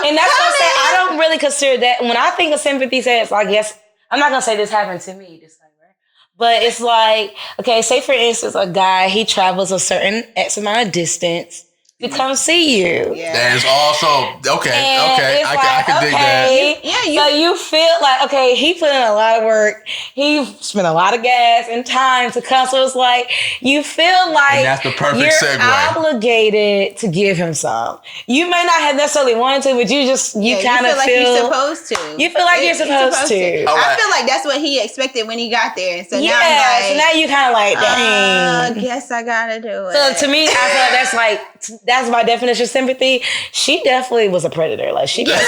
And that's what I'm saying. I don't really consider that. When I think of sympathy sex, I guess, I'm not going to say this happened to me, disclaimer. But it's like, okay, say for instance, a guy, he travels a certain X amount of distance to come see you. Yeah. That is also, okay. I can dig that. Yeah, so you feel like, okay, he put in a lot of work. He spent a lot of gas and time to come. So it's like, you feel like and that's the perfect you're segue. obligated to give him some. You may not have necessarily wanted to, but you kind of feel like you're supposed to. You feel like you're supposed to. Right. I feel like that's what he expected when he got there. So now I'm like, so now you kind of like, dang. I guess I gotta do it. So to me, I feel like that's my definition of sympathy. She definitely was a predator. Like she pounced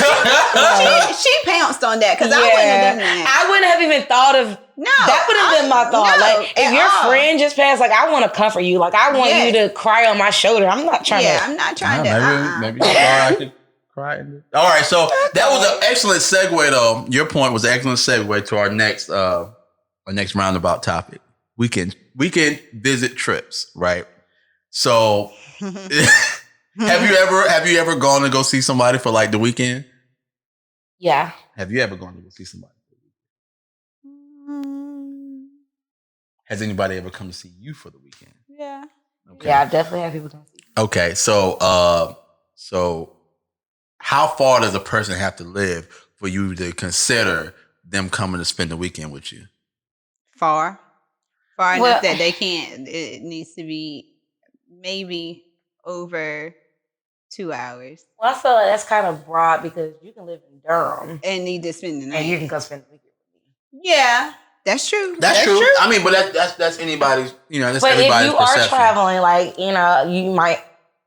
on that because I wouldn't have done that. I wouldn't have even thought of that. Would have been my thought. No, like if your friend just passed, like I want to comfort you. Like I want you to cry on my shoulder. I'm not trying to. I'm not trying to. Maybe I could cry. All right, so that was an excellent segue, though. Your point was an excellent segue to our next roundabout topic. Weekend visit trips, right? So. Have you ever gone to go see somebody for like the weekend? Yeah. Have you ever gone to go see somebody for the weekend? Has anybody ever come to see you for the weekend? Yeah. Okay. Yeah, I've definitely had people come see you. Okay, so how far does a person have to live for you to consider them coming to spend the weekend with you? Far enough that they can't. It needs to be maybe over 2 hours. Well, I feel like that's kind of broad because you can live in Durham and need to spend the night. And you can come spend the weekend with me. Yeah, that's true. That's true. I mean, but that's anybody's, that's but everybody's if you perception. are traveling, like, you might,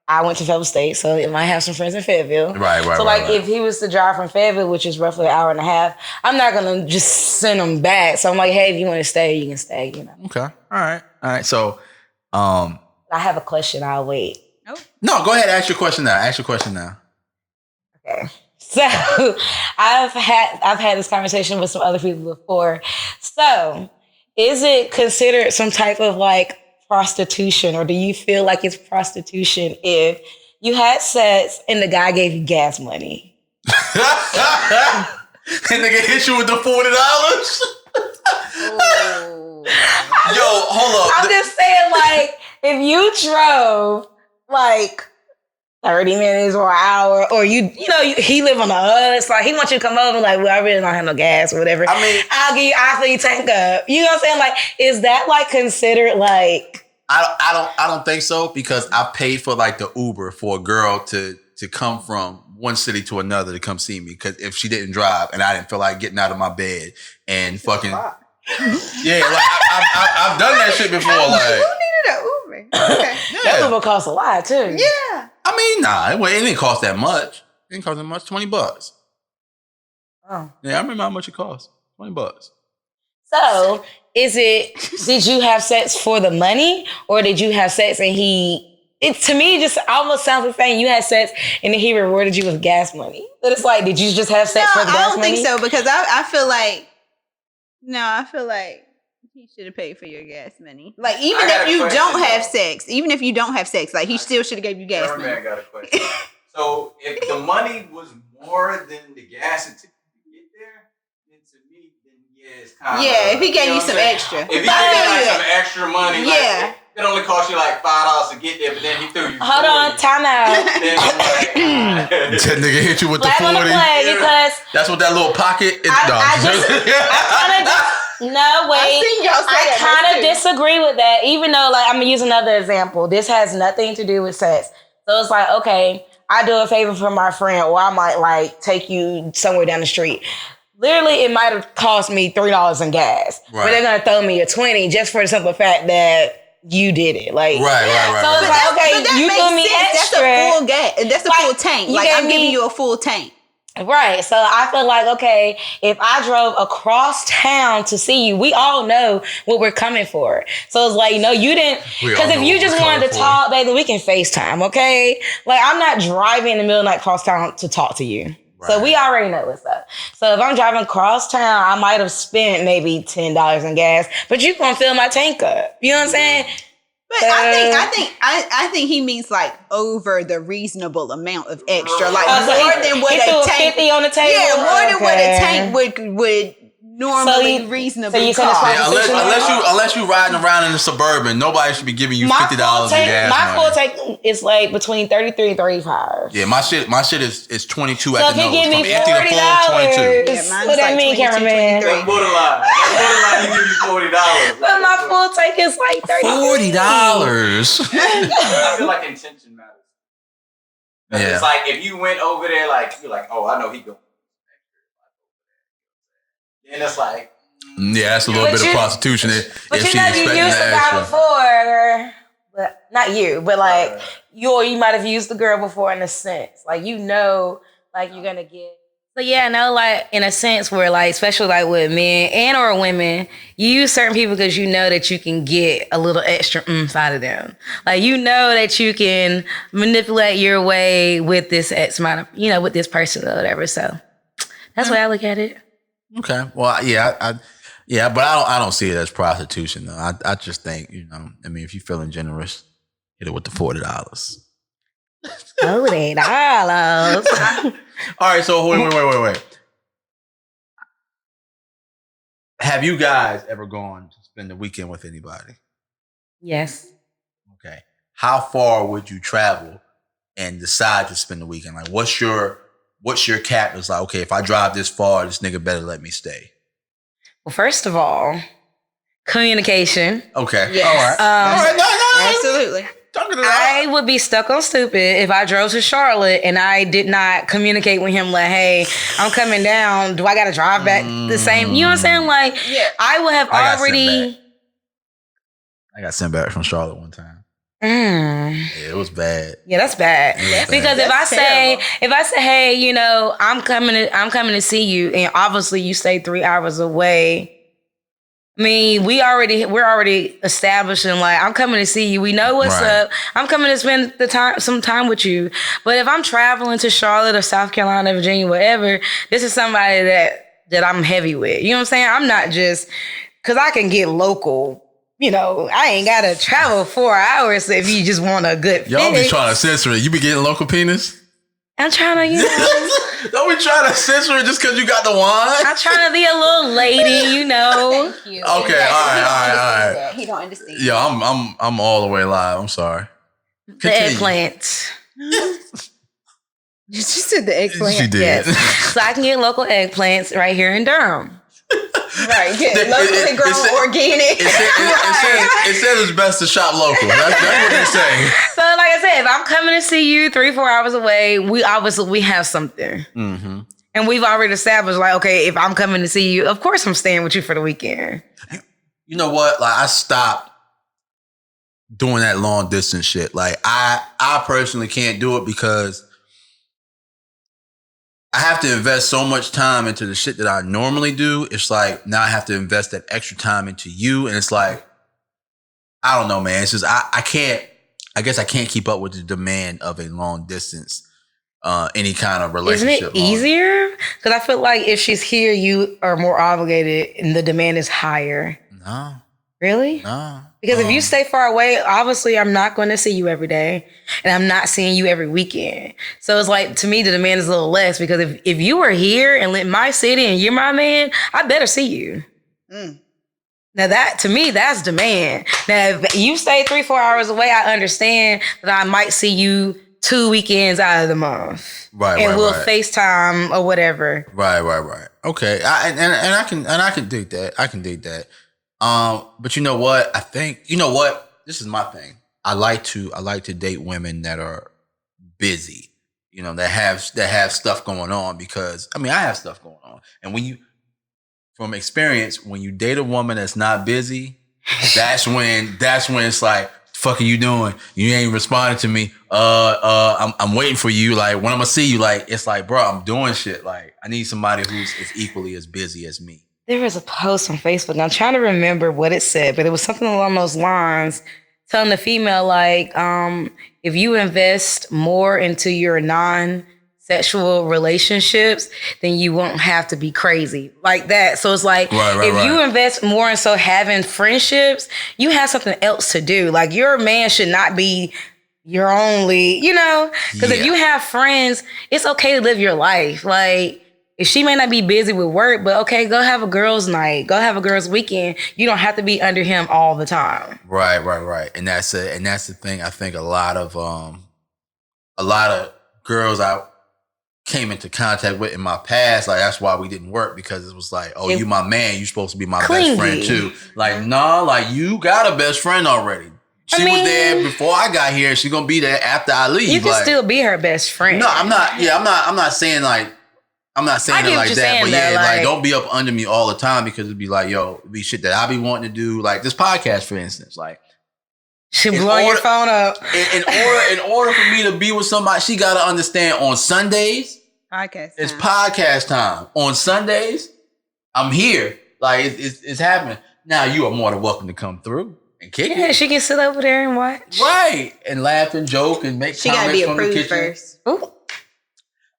I went to Fayetteville State, so it might have some friends in Fayetteville. Right. So, if he was to drive from Fayetteville, which is roughly an hour and a half, I'm not going to just send him back. So I'm like, hey, if you want to stay, you can stay, Okay. All right. So, I have a question. I'll wait. No, go ahead. Ask your question now. Okay. So I've had this conversation with some other people before. So is it considered some type of like prostitution, or do you feel like it's prostitution if you had sex and the guy gave you gas money? And nigga hit you with the $40? Yo, hold up. I'm just saying, like, if you drove like 30 minutes or an hour, or he live on the other side, he wants you to come over, like, well, I really don't have no gas or whatever. I mean, I'll fill you tank up. You know what I'm saying? Like, is that like considered like? I don't think so, because I paid for like the Uber for a girl to come from one city to another to come see me, because if she didn't drive and I didn't feel like getting out of my bed and fucking like I've done that shit before. Like, who needed an Uber? Okay. That Uber costs a lot too. Yeah. I mean, nah, it didn't cost that much. It didn't cost that much. $20. Oh. Yeah, I remember how much it cost. $20. So, did you have sex for the money, or did you have sex and to me, it just almost sounds like saying you had sex and then he rewarded you with gas money. But it's like, did you just have sex for the gas money? I don't think so, because I feel like, he should have paid for your gas money. Like, even if you don't have sex, like, he still should have gave you gas money. I got a question. So, if the money was more than the gas it took to get there, If he gave you some extra. If he gave you like some extra money, yeah. Like, it only cost you like $5 to get there, but then he threw you. Hold on, time out. Then I'm like, that nigga hit you with the 40. Because that's what that little pocket is. I kind of disagree with that. Even though, like, I'm gonna use another example. This has nothing to do with sex. So it's like, okay, I do a favor for my friend, or I might like take you somewhere down the street. Literally, it might have cost me $3 in gas, but they're gonna throw me a 20 just for the simple fact that you did it. Like, right. So it's like, okay, you threw me extra. That's a full gas. That's a full tank. Like, I'm giving you a full tank. Right. So I feel like, okay, if I drove across town to see you, we all know what we're coming for. So it's like, you didn't, because if you just wanted to talk, baby, we can FaceTime, okay? Like, I'm not driving in the middle of the night across town to talk to you. Right. So we already know what's up. So if I'm driving across town, I might have spent maybe $10 in gas, but you gonna fill my tank up. You know what I'm saying? But I think he means like over the reasonable amount of extra, like more than what a tank. 50 on the table. Yeah, more than what a tank would normally reasonably cost. Unless you riding around in the Suburban, nobody should be giving you $50 in gas. My full tank is like between 33 and 35. Yeah, my shit is 22 so at the nose. So if you give me $40, what that mean, cameraman? That's borderline. He give you $40. But my full tank is like $30. I feel like intention matters. Yeah. It's like if you went over there, like you're like, oh, I know he go. And it's like, that's a little bit of prostitution. But you used the guy before, but not you, but like you might have used the girl before in a sense, like like you're gonna get. But like in a sense where like, especially like with men and or women, you use certain people because you know that you can get a little extra oomph out of them. Like that you can manipulate your way with this X amount of, with this person or whatever. So that's the way I look at it. Okay. Well, but I don't see it as prostitution though. I just think, if you're feeling generous, hit it with the $40. $40. All right. So wait. Have you guys ever gone to spend the weekend with anybody? Yes. Okay. How far would you travel and decide to spend the weekend? Like, what's your cap? It's like, okay, if I drive this far, this nigga better let me stay. Well, first of all, communication. Okay. Yes. All right. No. Absolutely. I would be stuck on stupid if I drove to Charlotte and I did not communicate with him like, hey, I'm coming down. Do I got to drive back the same? You know what I'm saying? Like, I would have already. I got sent back from Charlotte one time. Yeah, it was bad. Yeah, that's bad. Because if I say, hey, I'm coming to see you, and obviously you stay 3 hours away. I mean, we're already establishing like, I'm coming to see you. We know what's up. I'm coming to spend some time with you. But if I'm traveling to Charlotte or South Carolina, Virginia, whatever, this is somebody that I'm heavy with. You know what I'm saying? I'm not just, because I can get local. I ain't got to travel 4 hours if you just want a good Y'all finish. be trying to censor it. You be getting local penis? I'm trying to, Don't be trying to censor it just because you got the wine. I'm trying to be a little lady, Thank you. Okay, all right. He don't understand. Yeah, I'm all the way live. I'm sorry. The eggplant. You just said the eggplant. She did. Yes. So I can get local eggplants right here in Durham. Right, get locally grown, organic. It says it's best to shop local. That's what they're saying. So, like I said, if I'm coming to see you 3-4 hours away, we have something, and we've already established like, okay, if I'm coming to see you, of course I'm staying with you for the weekend. You know what? Like, I stopped doing that long distance shit. Like, I personally can't do it because I have to invest so much time into the shit that I normally do. It's like, now I have to invest that extra time into you. And it's like, I don't know, man. It's just, I guess I can't keep up with the demand of a long distance, any kind of relationship. Isn't it easier? Because I feel like if she's here, you are more obligated and the demand is higher. No. Really? No. Because if you stay far away, obviously I'm not going to see you every day and I'm not seeing you every weekend. So it's like, to me, the demand is a little less because if you were here and in my city and you're my man, I better see you. Now that, to me, that's demand. Now, if you stay 3-4 hours away, I understand that I might see you 2 weekends out of the month. Right, and we'll FaceTime or whatever. Right. Okay. I can dig that. But you know what? I think, this is my thing. I like to date women that are busy, that have stuff going on, because I have stuff going on. And from experience, when you date a woman that's not busy, that's when it's like, fuck are you doing? You ain't responding to me. I'm waiting for you. Like, when I'm gonna see you, like, it's like, bro, I'm doing shit. Like, I need somebody who's as equally as busy as me. There was a post on Facebook. I'm trying to remember what it said, but it was something along those lines, telling the female, like, if you invest more into your non-sexual relationships, then you won't have to be crazy like that. So it's like, if you invest more in having friendships, you have something else to do. Like, your man should not be your only, because if you have friends, it's okay to live your life. Like, if she may not be busy with work, but okay, go have a girls' night, go have a girls' weekend. You don't have to be under him all the time. Right. And that's the thing. I think a lot of girls I came into contact with in my past, like, that's why we didn't work, because it was like, oh, you my man, you supposed to be my best friend too. Like, nah, like, you got a best friend already. She was there before I got here. She's gonna be there after I leave. You can still be her best friend. No, I'm not. Yeah, I'm not saying like. I'm not saying it like that, but yeah, like, don't be up under me all the time, because it'd be like, yo, it'd be shit that I be wanting to do, like this podcast, for instance. Like, she blowing your phone up. In order for me to be with somebody, she got to understand, on Sundays, it's podcast time. On Sundays, I'm here. Like, it's happening. Now, you are more than welcome to come through and kick it. Yeah, she can sit over there and watch. Right. And laugh and joke and make she comments gotta be from the approved kitchen. first. Ooh.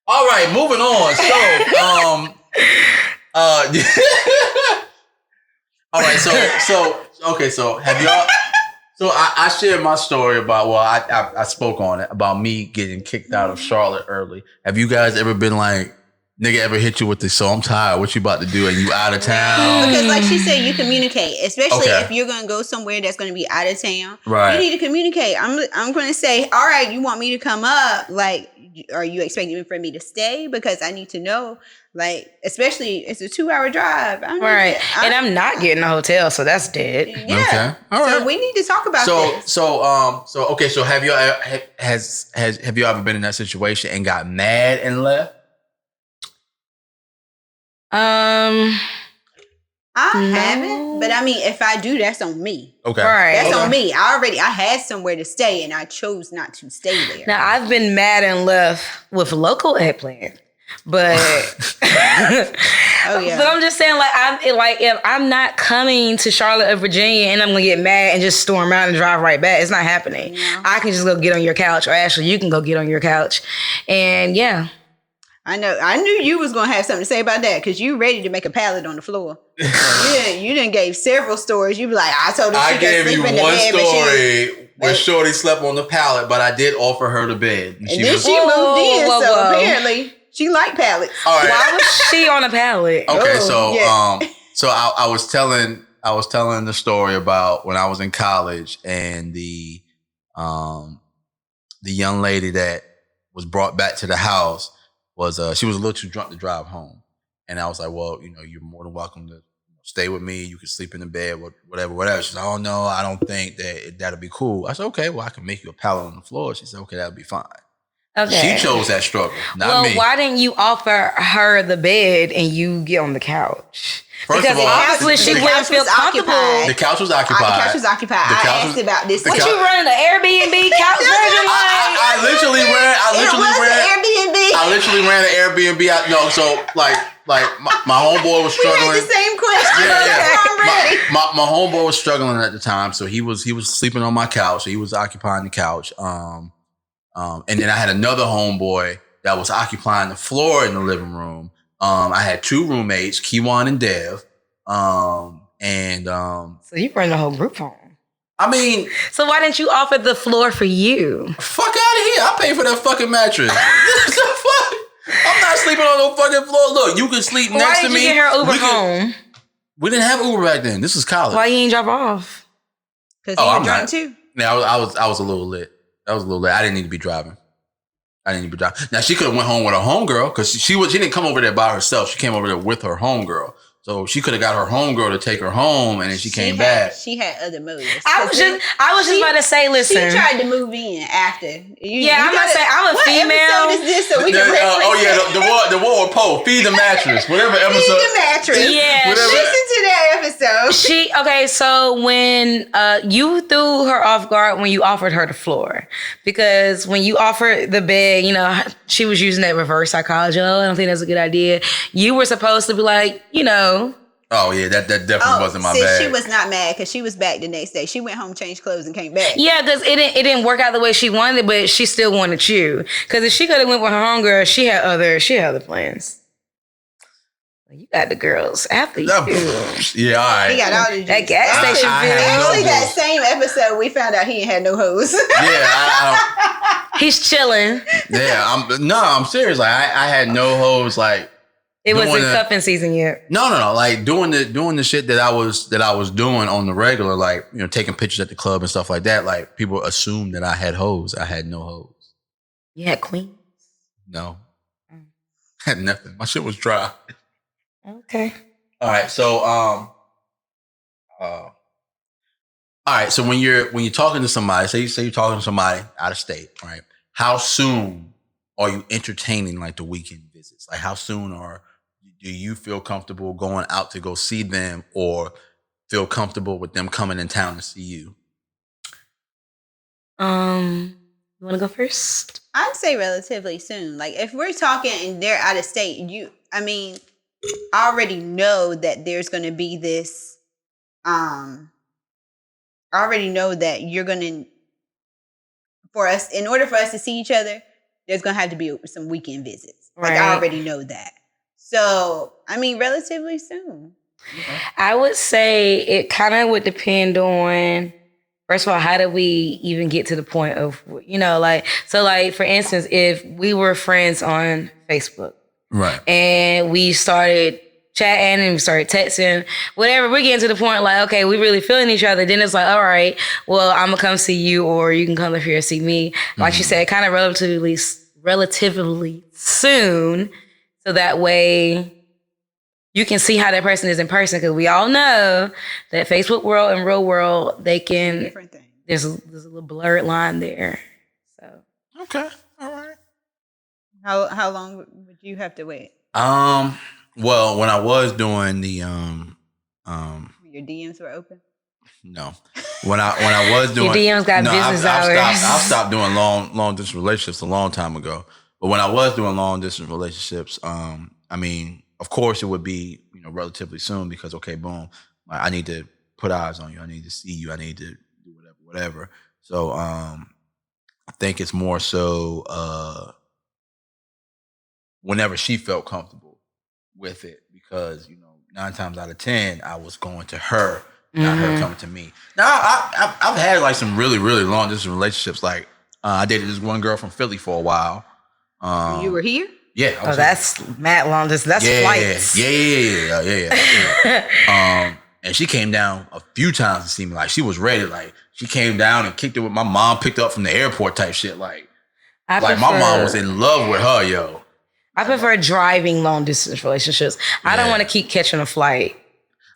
All right, moving on. So, all right, so have y'all? So I shared my story about, I spoke on it about me getting kicked out of Charlotte early. Have you guys ever been like, nigga ever hit you with the, so I'm tired, what you about to do, and you out of town? Because like she said, you communicate, especially if you're going to go somewhere that's going to be out of town. Right. You need to communicate. I'm going to say, all right, you want me to come up? Like, are you expecting for me to stay? Because I need to know, like, especially it's a 2-hour drive. And I'm not getting a hotel, so that's dead. Yeah. Okay. All right. So we need to talk about this. So have you have you ever been in that situation and got mad and left? I haven't, but I mean, if I do, that's on me. Okay. Right. That's on me. I had somewhere to stay, and I chose not to stay there. Now, I've been mad and left with local eggplant, but but I'm just saying, like, if I'm not coming to Charlotte or Virginia and I'm gonna get mad and just storm out and drive right back, it's not happening. Yeah. I can just go get on your couch, or actually, you can go get on your couch, and yeah. I know. I knew you was gonna have something to say about that, because you ready to make a pallet on the floor. You done gave several stories. You be like, I told her she could sleep in the bed. I gave you one story where Shorty slept on the pallet, but I did offer her the bed, and then she moved in. So apparently she liked pallets. All right. Why was she on a pallet? Okay, so I was telling the story about when I was in college, and the young lady that was brought back to the house was she was a little too drunk to drive home. And I was like, well, you're more than welcome to stay with me. You can sleep in the bed, whatever. She said, oh, no, I don't think that'll be cool. I said, okay, well, I can make you a pallet on the floor. She said, okay, that'll be fine. Okay. She chose that struggle, not me. Well, why didn't you offer her the bed and you get on the couch? First of all, obviously she wouldn't feel comfortable. The couch was occupied. The couch was occupied. I asked about this. What, you running an Airbnb couch version? I literally ran an Airbnb out. No, so like my homeboy was struggling. We had the same question. My homeboy was struggling at the time, so he was sleeping on my couch. So he was occupying the couch. And then I had another homeboy that was occupying the floor in the living room. I had 2 roommates, Kiwan and Dev. So you bring the whole group home. I mean, so why didn't you offer the floor for you? Fuck out of here! I paid for that fucking mattress. I'm not sleeping on no fucking floor. Look, you can sleep next to me. Why did you get her Uber home? We didn't have Uber back then. This was college. Why you ain't drop off? Because you were drunk too? Yeah, I was a little lit. I didn't need to be driving. Now, she could have went home with her homegirl because she didn't come over there by herself. She came over there with her homegirl. So she could have got her homegirl to take her home, and then she came back. She had other motives. I was just about to say, listen. She tried to move in after. I'm about to say, I'm a female. What episode is this so we can reference the war with Poe. Feed the mattress. Whatever episode. Feed the mattress. Yeah. Listen to that episode. So when you threw her off guard when you offered her the floor. Because when you offered the bed, you know, she was using that reverse psychology. Oh, I don't think that's a good idea. You were supposed to be like, you know. Oh yeah, that definitely wasn't my bag. She was not mad because she was back the next day. She went home, changed clothes, and came back. Yeah, because it didn't work out the way she wanted it, but she still wanted you. Because if she could have went with her homegirl, she had other plans. You got the girls after you. Yeah, all right. He got all the juice. That gas station feel. Actually, that same episode, we found out he ain't had no hoes. Yeah, he's chilling. Yeah, I'm serious. Like I had no hoes. Like. It wasn't cuffing season yet. No. Like doing the shit that I was doing on the regular, like, you know, taking pictures at the club and stuff like that. Like people assumed that I had hoes. I had no hoes. You had queens? No. Had nothing. My shit was dry. Okay. All right. So all right. So when you're talking to somebody, say you're talking to somebody out of state, right? How soon are you entertaining like the weekend visits? Like how soon do you feel comfortable going out to go see them or feel comfortable with them coming in town to see you? You want to go first? I'd say relatively soon. Like if we're talking and they're out of state, I already know that there's going to be this, I already know that you're going to, in order for us to see each other, there's going to have to be some weekend visits. Like I already know that. So, relatively soon. Okay. I would say it kind of would depend on, first of all, how did we even get to the point of, you know, like, so like, for instance, if we were friends on Facebook. Right. And we started chatting and we started texting, whatever, we're getting to the point like, okay, we really feeling each other. Then it's like, all right, well, I'm going to come see you or you can come up here and see me. Like she said, kind of relatively soon. So that way you can see how that person is in person. Because we all know that Facebook world and real world, they can, different things. There's a little blurred line there. So. Okay. All right. How long would you have to wait? Well, when I was doing the your DMs were open? No. When I was doing your DMs got business hours. I've stopped doing long distance relationships a long time ago. But when I was doing long distance relationships, of course it would be, you know, relatively soon because okay, boom, I need to put eyes on you, I need to see you, I need to do whatever. So I think it's more so whenever she felt comfortable with it, because, you know, 9 times out of 10 I was going to her, not her coming to me. Now I've had like some really, really long distance relationships. Like I dated this one girl from Philly for a while. You were here? Yeah. That's mad long distance. That's flights. Yeah. And she came down a few times to see me. Like she was ready. Like she came down and kicked it with my mom, picked up from the airport type shit. Like my mom was in love with her, yo. I prefer driving long distance relationships. I don't want to keep catching a flight.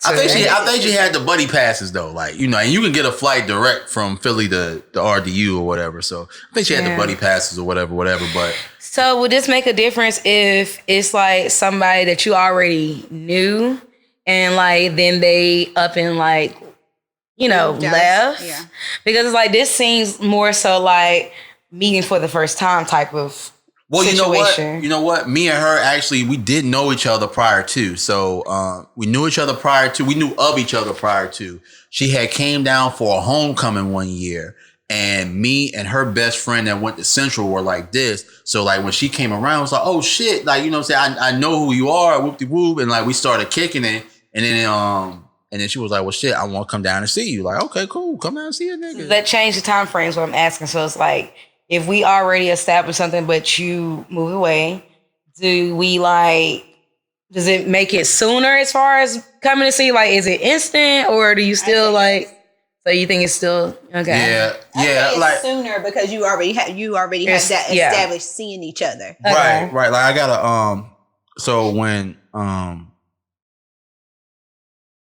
I think she had the buddy passes though, like, you know, and you can get a flight direct from Philly to RDU or whatever. So I think she had the buddy passes or whatever. But so would this make a difference if it's like somebody that you already knew and like then they up and like, you know, left? Yeah. Because it's like this seems more so like meeting for the first time type of. Well, situation. You know what? Me and her actually, we did know each other prior to. So we knew each other prior to. We knew of each other prior to. She had came down for a homecoming one year, and me and her best friend that went to Central were like this. So like when she came around, I was like, oh shit, like, you know what I'm saying? I know who you are, whoop de whoop, and like we started kicking it, and then she was like, well shit, I want to come down and see you. Like, okay, cool, come down and see a nigga. That changed the time frames. What I'm asking, so it's like, if we already established something, but you move away, do we like Does it make it sooner as far as coming to see? Like, is it instant or do you still like? So you think it's still okay? Yeah, like sooner because you already have that established seeing each other. Okay. Right. Like I gotta So when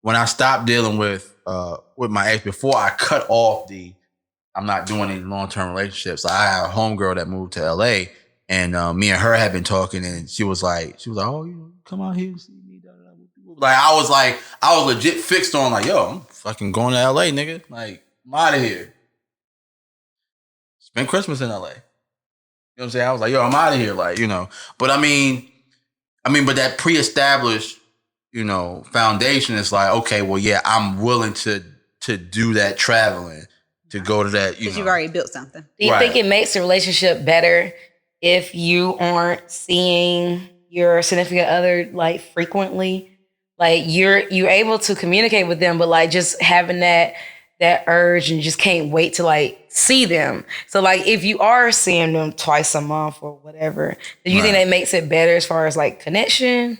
I stopped dealing with my ex, before I cut off I'm not doing any long-term relationships. I had a homegirl that moved to LA, and me and her had been talking, and she was like, oh, you come out here and see me. Like I was legit fixed on like, yo, I'm fucking going to LA, nigga. Like, I'm out of here. Spend Christmas in LA. You know what I'm saying? I was like, yo, I'm out of here. Like, but I mean, but that pre-established, foundation is like, okay, well, yeah, I'm willing to do that traveling, to go to that, because you've already built something. Do you think it makes the relationship better if you aren't seeing your significant other like frequently? Like you're able to communicate with them, but like just having that urge and just can't wait to like see them. So like if you are seeing them twice a month or whatever, do you think that makes it better as far as like connection?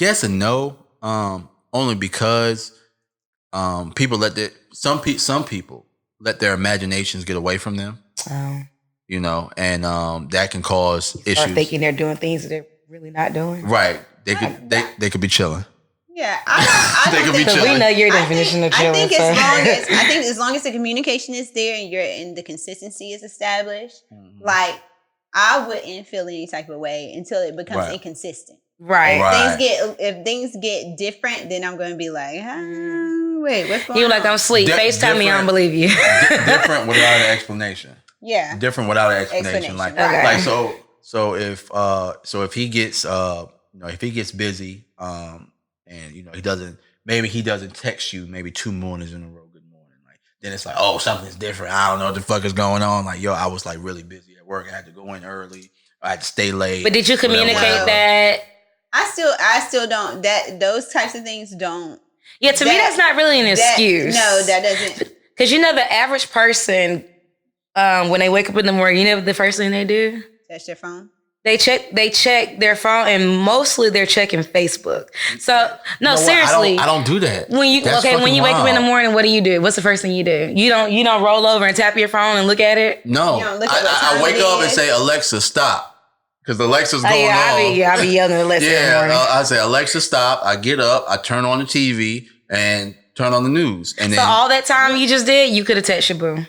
Yes and no. Only because people some people let their imaginations get away from them. And that can cause issues. Or thinking they're doing things that they're really not doing. Right. They could be chilling. Yeah, they could be chilling. We know your definition of chilling. I think as long as the communication is there and the consistency is established, like I wouldn't feel any type of way until it becomes inconsistent. Right. If things get different, then I'm going to be like, wait, what's going on? You're like, I'm asleep. FaceTime me, I don't believe you. Different without an explanation. Yeah. Different without an explanation. Like, like so if he gets if he gets busy, and he doesn't text you maybe 2 mornings in a row, good morning. Like then it's like, oh, something's different. I don't know what the fuck is going on. Like, yo, I was like really busy at work. I had to go in early. I had to stay late. But did you communicate that? I still don't. That those types of things don't. Yeah, to me, that's not really an excuse. No, that doesn't. Because the average person, when they wake up in the morning, you know what the first thing they do? Touch their phone. They check their phone, and mostly they're checking Facebook. So seriously, I don't do that. When you wake up in the morning, what do? What's the first thing you do? You don't roll over and tap your phone and look at it? No, I wake up and say, Alexa, stop. Because Alexa's going on. I be yelling at Alexa in the morning. I say, Alexa, stop. I get up, I turn on the TV, and turn on the news. And then all that time you just did, you could have texted your boo.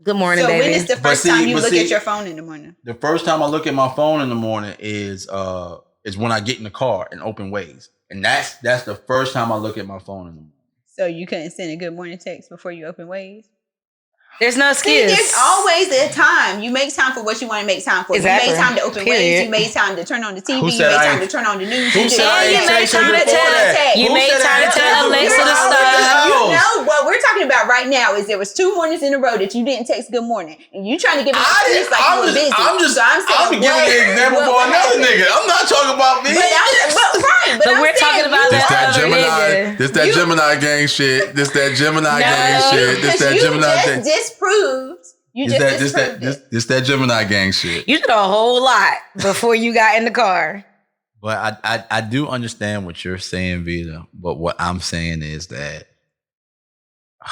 Good morning, baby. So when is the first time you look at your phone in the morning? The first time I look at my phone in the morning is when I get in the car and open Waze. And that's the first time I look at my phone in the morning. So you couldn't send a good morning text before you open Waze? There's no excuse. See, there's always a time. You make time for what you want to make time for. Exactly. You made time to open Waze. You made time to turn on the TV. You made time to turn on the news. You made time to tell Alexa to stop. You know what we're talking about right now is there was 2 mornings in a row that you didn't text good morning, and you trying to give me excuse like you were busy. I'm giving an example for another nigga. I'm not talking about me. But we're talking about that Gemini. This that Gemini gang shit. This that Gemini gang shit. This that Gemini gang. This that Gemini gang shit. You did a whole lot before you got in the car. But I do understand what you're saying, Vita. But what I'm saying is that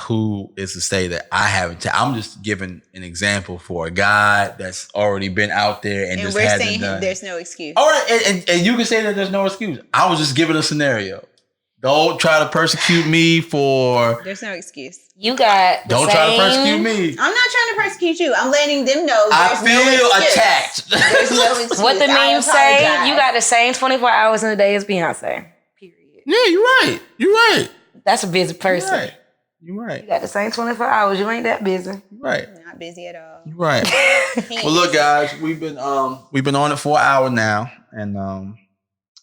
who is to say that I haven't? I'm just giving an example for a guy that's already been out there and just hasn't done. We're saying there's no excuse. All right, and you can say that there's no excuse. I was just giving a scenario. Don't try to persecute me for. There's no excuse. You got. Don't try to persecute me. I'm not trying to persecute you. I'm letting them know. I feel attacked. There's no excuse. What the memes say? You got the same 24 hours in a day as Beyonce. Period. Yeah, you're right. You're right. That's a busy person. You're right. You got the same 24 hours. You ain't that busy. Right. Not busy at all. Right. Well, look, guys, we've been on it for an hour now, and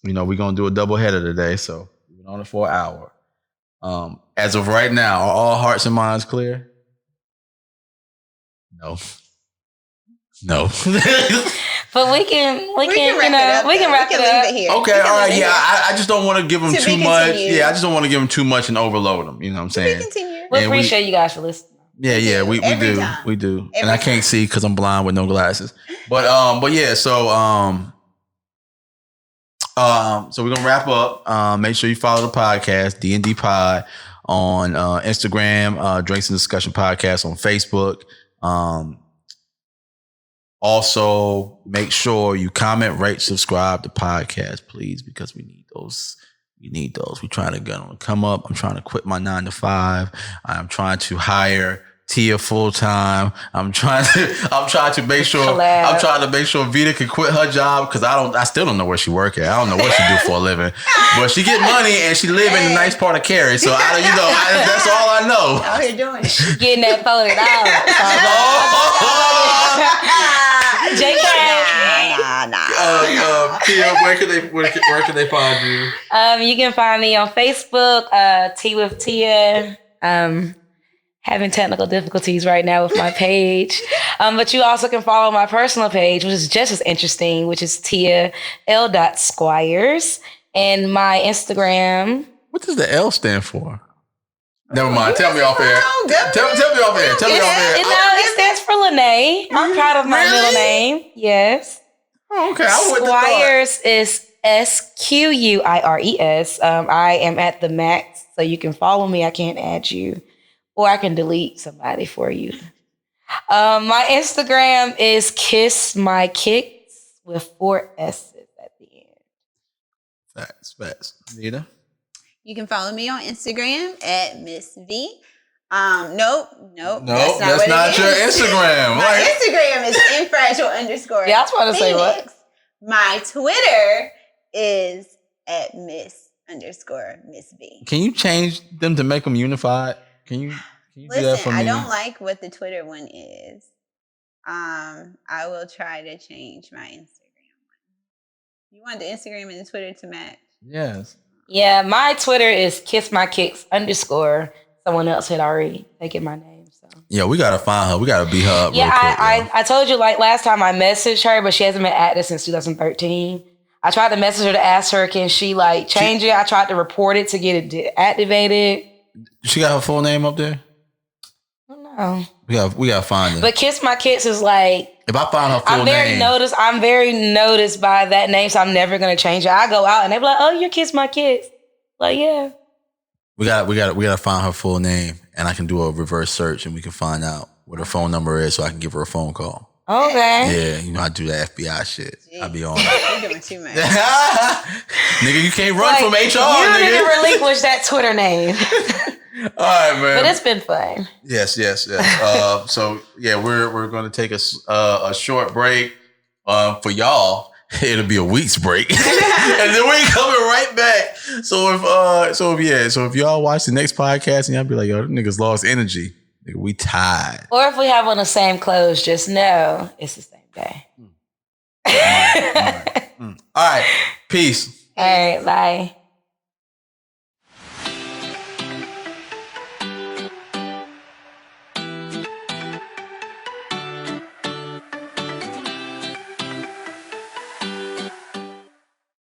we're gonna do a double header today, so. On it for an hour. As of right now, are all hearts and minds clear? No. But we can wrap it up here. Okay, all right. Yeah, I just don't want to give them too much. Yeah, I just don't want to give them too much and overload them. You know what I'm saying? We appreciate you guys for listening. Yeah, we do. We do. And I can't see because I'm blind with no glasses. But yeah, so So we're gonna wrap up. Make sure you follow the podcast, D&D Pod, on Instagram, Drinks and Discussion Podcast on Facebook. Also, make sure you comment, rate, subscribe to podcast, please, because we need those. We're trying to get on the come up. I'm trying to quit my 9 to 5. I'm trying to hire Tia full time. I'm trying to make sure Vita can quit her job because I still don't know where she work at. I don't know what she do for a living, but she get money and she live in a nice part of Cary. So that's all I know. Out here doing it. Getting that $40. Tia, where can they find you? You can find me on Facebook, Tea with Tia. Having technical difficulties right now with my page. But you also can follow my personal page, which is just as interesting, which is Tia L. Squires. And my Instagram. What does the L stand for? Never mind. Tell me off air. Tell me off air. It stands for Lene. I'm proud of my middle name. Yes. Oh, okay. Squires is Squires. I am at the max, so you can follow me. I can't add you. Or I can delete somebody for you. My Instagram is Kiss My Kicks with 4 S's at the end. Facts. Nita? You can follow me on Instagram at Miss Vee. Nope. That's not your Instagram. My Instagram is infragile_. Yeah, I was about to say what? My Twitter is at Miss_Miss Vee. Can you change them to make them unified? Can you do that for me? I don't like what the Twitter one is. I will try to change my Instagram one. You want the Instagram and the Twitter to match? Yes. Yeah, my Twitter is KissMyKicks_. Someone else had already taken my name. So yeah, we gotta find her. We gotta beat her up. Yeah, real quick, I told you like last time I messaged her, but she hasn't been active since 2013. I tried to message her to ask her, can she like change it? I tried to report it to get it deactivated. She got her full name up there? No. We gotta find her. But Kiss My Kicks is like, if I find her full name, I'm very noticed by that name, so I'm never gonna change it. I go out and they be like, "Oh, you're Kiss My Kicks." Like, yeah. We gotta find her full name, and I can do a reverse search, and we can find out what her phone number is, so I can give her a phone call. Okay. Yeah, I do the FBI shit. I be on it. You're doing too much. Nigga, you can't run from HR, you nigga. You didn't relinquish that Twitter name. All right, man. But it's been fun. Yes. So yeah, we're gonna take a short break. For y'all, it'll be a week's break, and then we coming right back. So if y'all watch the next podcast and y'all be like, yo, them niggas lost energy. Nigga, we tired. Or if we have on the same clothes, just know it's the same day. All right. Peace. All right. Bye.